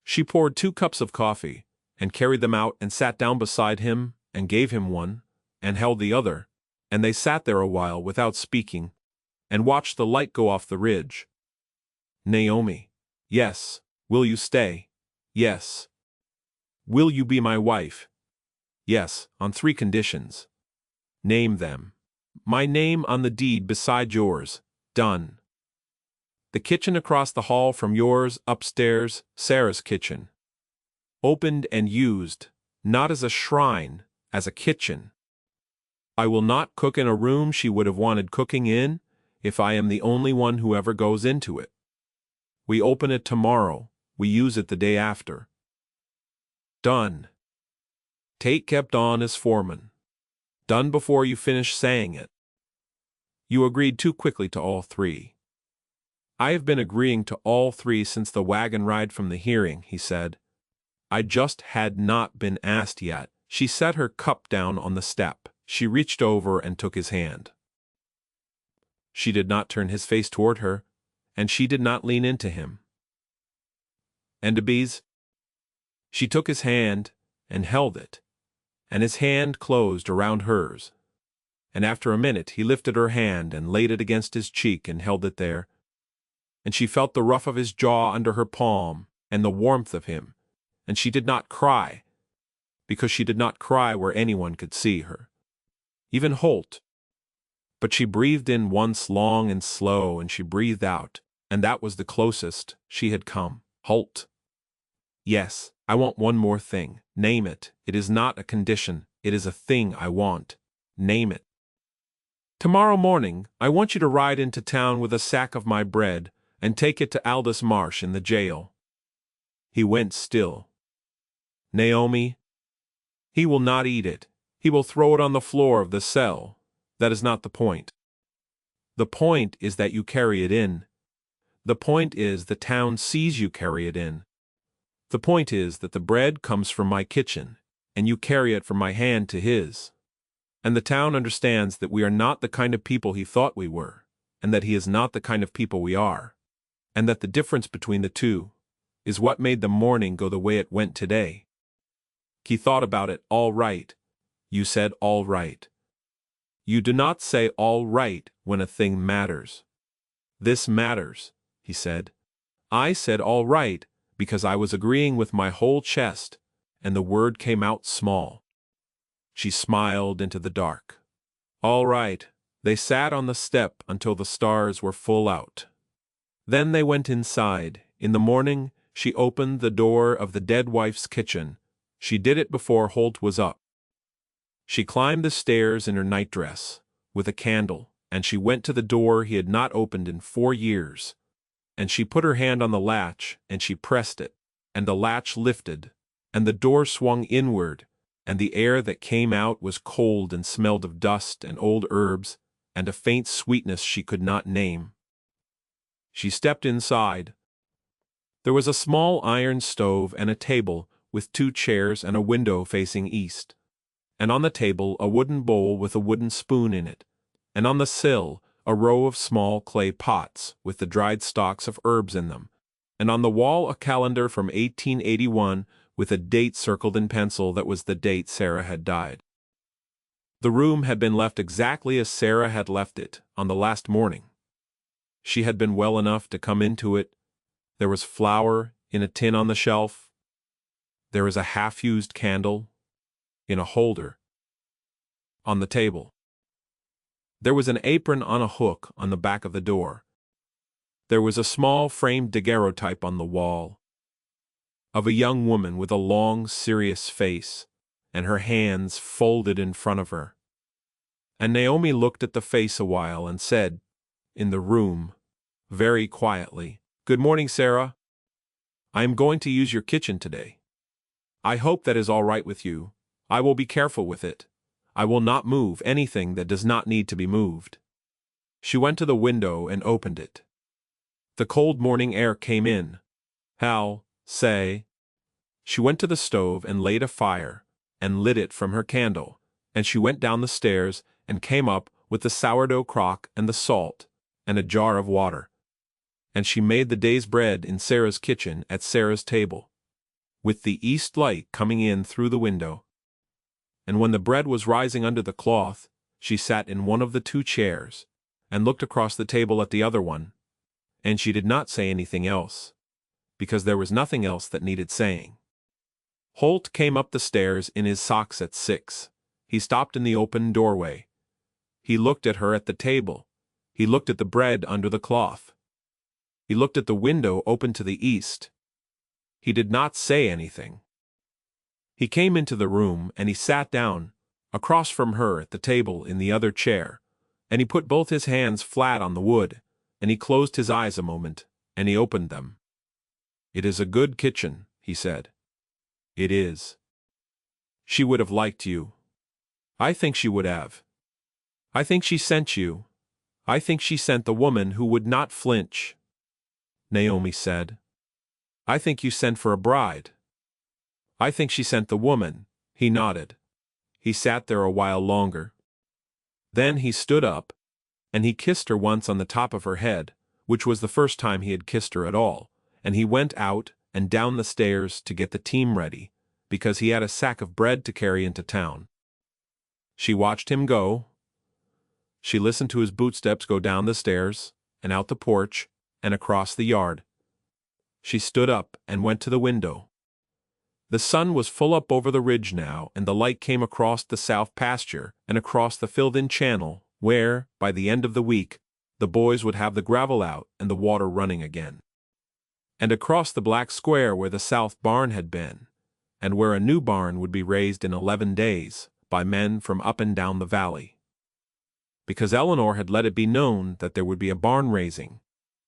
She poured 2 cups of coffee and carried them out and sat down beside him and gave him one and held the other, and they sat there a while without speaking and watched the light go off the ridge. Naomi. Yes. Will you stay? Yes. Will you be my wife? Yes, on 3 conditions. Name them. My name on the deed beside yours. Done. The kitchen across the hall from yours, upstairs, Sarah's kitchen. Opened and used, not as a shrine, as a kitchen. I will not cook in a room she would have wanted cooking in, if I am the only one who ever goes into it. We open it tomorrow, we use it the day after. Done. Tate kept on as foreman. Done before you finished saying it. You agreed too quickly to all 3. I have been agreeing to all 3 since the wagon ride from the hearing, he said. I just had not been asked yet. She set her cup down on the step. She reached over and took his hand. She did not turn his face toward her, and she did not lean into him. And Bees? She took his hand and held it, and his hand closed around hers. And after a minute he lifted her hand and laid it against his cheek and held it there, and she felt the rough of his jaw under her palm and the warmth of him, and she did not cry, because she did not cry where anyone could see her, even Holt. But she breathed in once long and slow, and she breathed out, and that was the closest she had come. Holt. Yes, I want one more thing. Name it. It is not a condition, it is a thing I want. Name it. Tomorrow morning, I want you to ride into town with a sack of my bread and take it to Aldous Marsh in the jail. He went still. Naomi. He will not eat it. He will throw it on the floor of the cell. That is not the point. The point is that you carry it in. The point is the town sees you carry it in. The point is that the bread comes from my kitchen, and you carry it from my hand to his. And the town understands that we are not the kind of people he thought we were, and that he is not the kind of people we are, and that the difference between the two is what made the morning go the way it went today. He thought about it all right. You said all right. You do not say all right when a thing matters. "This matters," he said. I said all right, because I was agreeing with my whole chest, and the word came out small. She smiled into the dark. All right. They sat on the step until the stars were full out. Then they went inside. In the morning, she opened the door of the dead wife's kitchen. She did it before Holt was up. She climbed the stairs in her nightdress, with a candle, and she went to the door he had not opened in 4 years. And she put her hand on the latch, and she pressed it, and the latch lifted, and the door swung inward, and the air that came out was cold and smelled of dust and old herbs, and a faint sweetness she could not name. She stepped inside. There was a small iron stove and a table, with 2 chairs and a window facing east. And on the table a wooden bowl with a wooden spoon in it, and on the sill a row of small clay pots with the dried stalks of herbs in them, and on the wall a calendar from 1881 with a date circled in pencil that was the date Sarah had died. The room had been left exactly as Sarah had left it on the last morning. She had been well enough to come into it. There was flour in a tin on the shelf. There was a half-used candle in a holder on the table. There was an apron on a hook on the back of the door. There was a small framed daguerreotype on the wall of a young woman with a long, serious face, and her hands folded in front of her. And Naomi looked at the face a while and said, in the room, very quietly, "Good morning, Sarah. I am going to use your kitchen today. I hope that is all right with you. I will be careful with it. I will not move anything that does not need to be moved." She went to the window and opened it. The cold morning air came in. Hal, say. She went to the stove and laid a fire, and lit it from her candle, and she went down the stairs and came up with the sourdough crock and the salt, and a jar of water. And she made the day's bread in Sarah's kitchen at Sarah's table, with the east light coming in through the window. And when the bread was rising under the cloth, she sat in one of the 2 chairs, and looked across the table at the other one, and she did not say anything else, because there was nothing else that needed saying. Holt came up the stairs in his socks at 6. He stopped in the open doorway. He looked at her at the table. He looked at the bread under the cloth. He looked at the window open to the east. He did not say anything. He came into the room and he sat down, across from her at the table in the other chair, and he put both his hands flat on the wood, and he closed his eyes a moment, and he opened them. "It is a good kitchen," he said. "It is. She would have liked you. I think she would have. I think she sent you. I think she sent the woman who would not flinch." Naomi said, "I think you sent for a bride." "I think she sent the woman." He nodded. He sat there a while longer. Then he stood up, and he kissed her once on the top of her head, which was the first time he had kissed her at all, and he went out and down the stairs to get the team ready, because he had a sack of bread to carry into town. She watched him go. She listened to his bootsteps go down the stairs, and out the porch, and across the yard. She stood up and went to the window. The sun was full up over the ridge now, and the light came across the south pasture and across the filled-in channel, where, by the end of the week, the boys would have the gravel out and the water running again. And across the black square where the south barn had been, and where a new barn would be raised in 11 days by men from up and down the valley. Because Eleanor had let it be known that there would be a barn raising,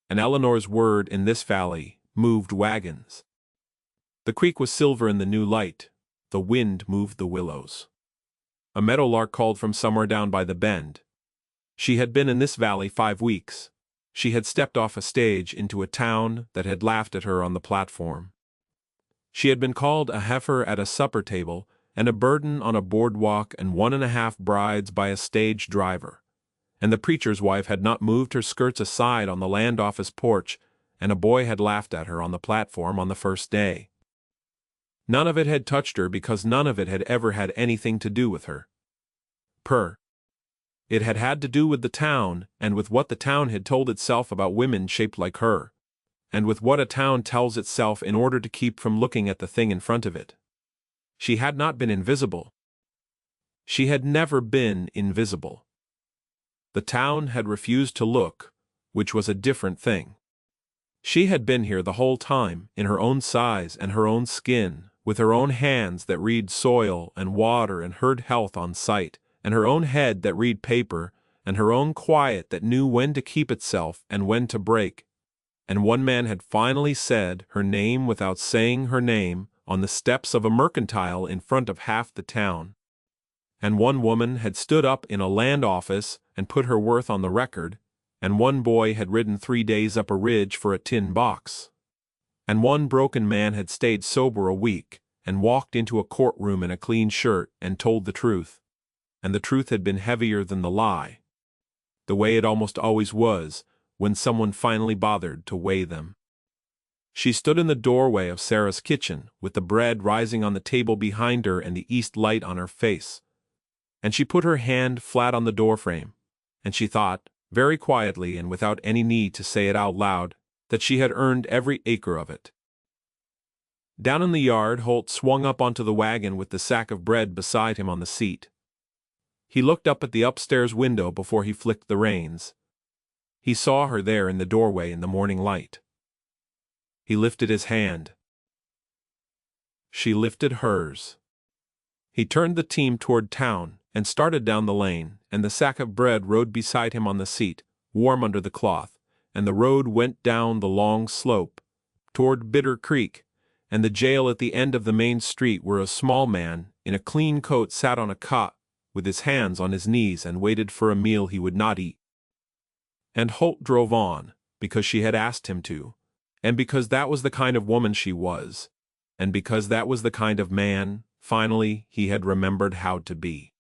and Eleanor's word in this valley moved wagons. The creek was silver in the new light. The wind moved the willows. A meadowlark called from somewhere down by the bend. She had been in this valley 5 weeks. She had stepped off a stage into a town that had laughed at her on the platform. She had been called a heifer at a supper table, and a burden on a boardwalk, and 1.5 brides by a stage driver. And the preacher's wife had not moved her skirts aside on the land office porch, and a boy had laughed at her on the platform on the first day. None of it had touched her because none of it had ever had anything to do with her. It had had to do with the town, and with what the town had told itself about women shaped like her, and with what a town tells itself in order to keep from looking at the thing in front of it. She had not been invisible. She had never been invisible. The town had refused to look, which was a different thing. She had been here the whole time, in her own size and her own skin, with her own hands that read soil and water and heard health on sight, and her own head that read paper, and her own quiet that knew when to keep itself and when to break. And one man had finally said her name without saying her name on the steps of a mercantile in front of half the town. And one woman had stood up in a land office and put her worth on the record, and one boy had ridden 3 days up a ridge for a tin box. And one broken man had stayed sober a week, and walked into a courtroom in a clean shirt and told the truth. And the truth had been heavier than the lie. The way it almost always was, when someone finally bothered to weigh them. She stood in the doorway of Sarah's kitchen, with the bread rising on the table behind her and the east light on her face. And she put her hand flat on the doorframe, and she thought, very quietly and without any need to say it out loud, that she had earned every acre of it. Down in the yard, Holt swung up onto the wagon with the sack of bread beside him on the seat. He looked up at the upstairs window before he flicked the reins. He saw her there in the doorway in the morning light. He lifted his hand. She lifted hers. He turned the team toward town and started down the lane, and the sack of bread rode beside him on the seat, warm under the cloth, and the road went down the long slope, toward Bitter Creek, and the jail at the end of the main street where a small man in a clean coat sat on a cot with his hands on his knees and waited for a meal he would not eat. And Holt drove on, because she had asked him to, and because that was the kind of woman she was, and because that was the kind of man, finally, he had remembered how to be.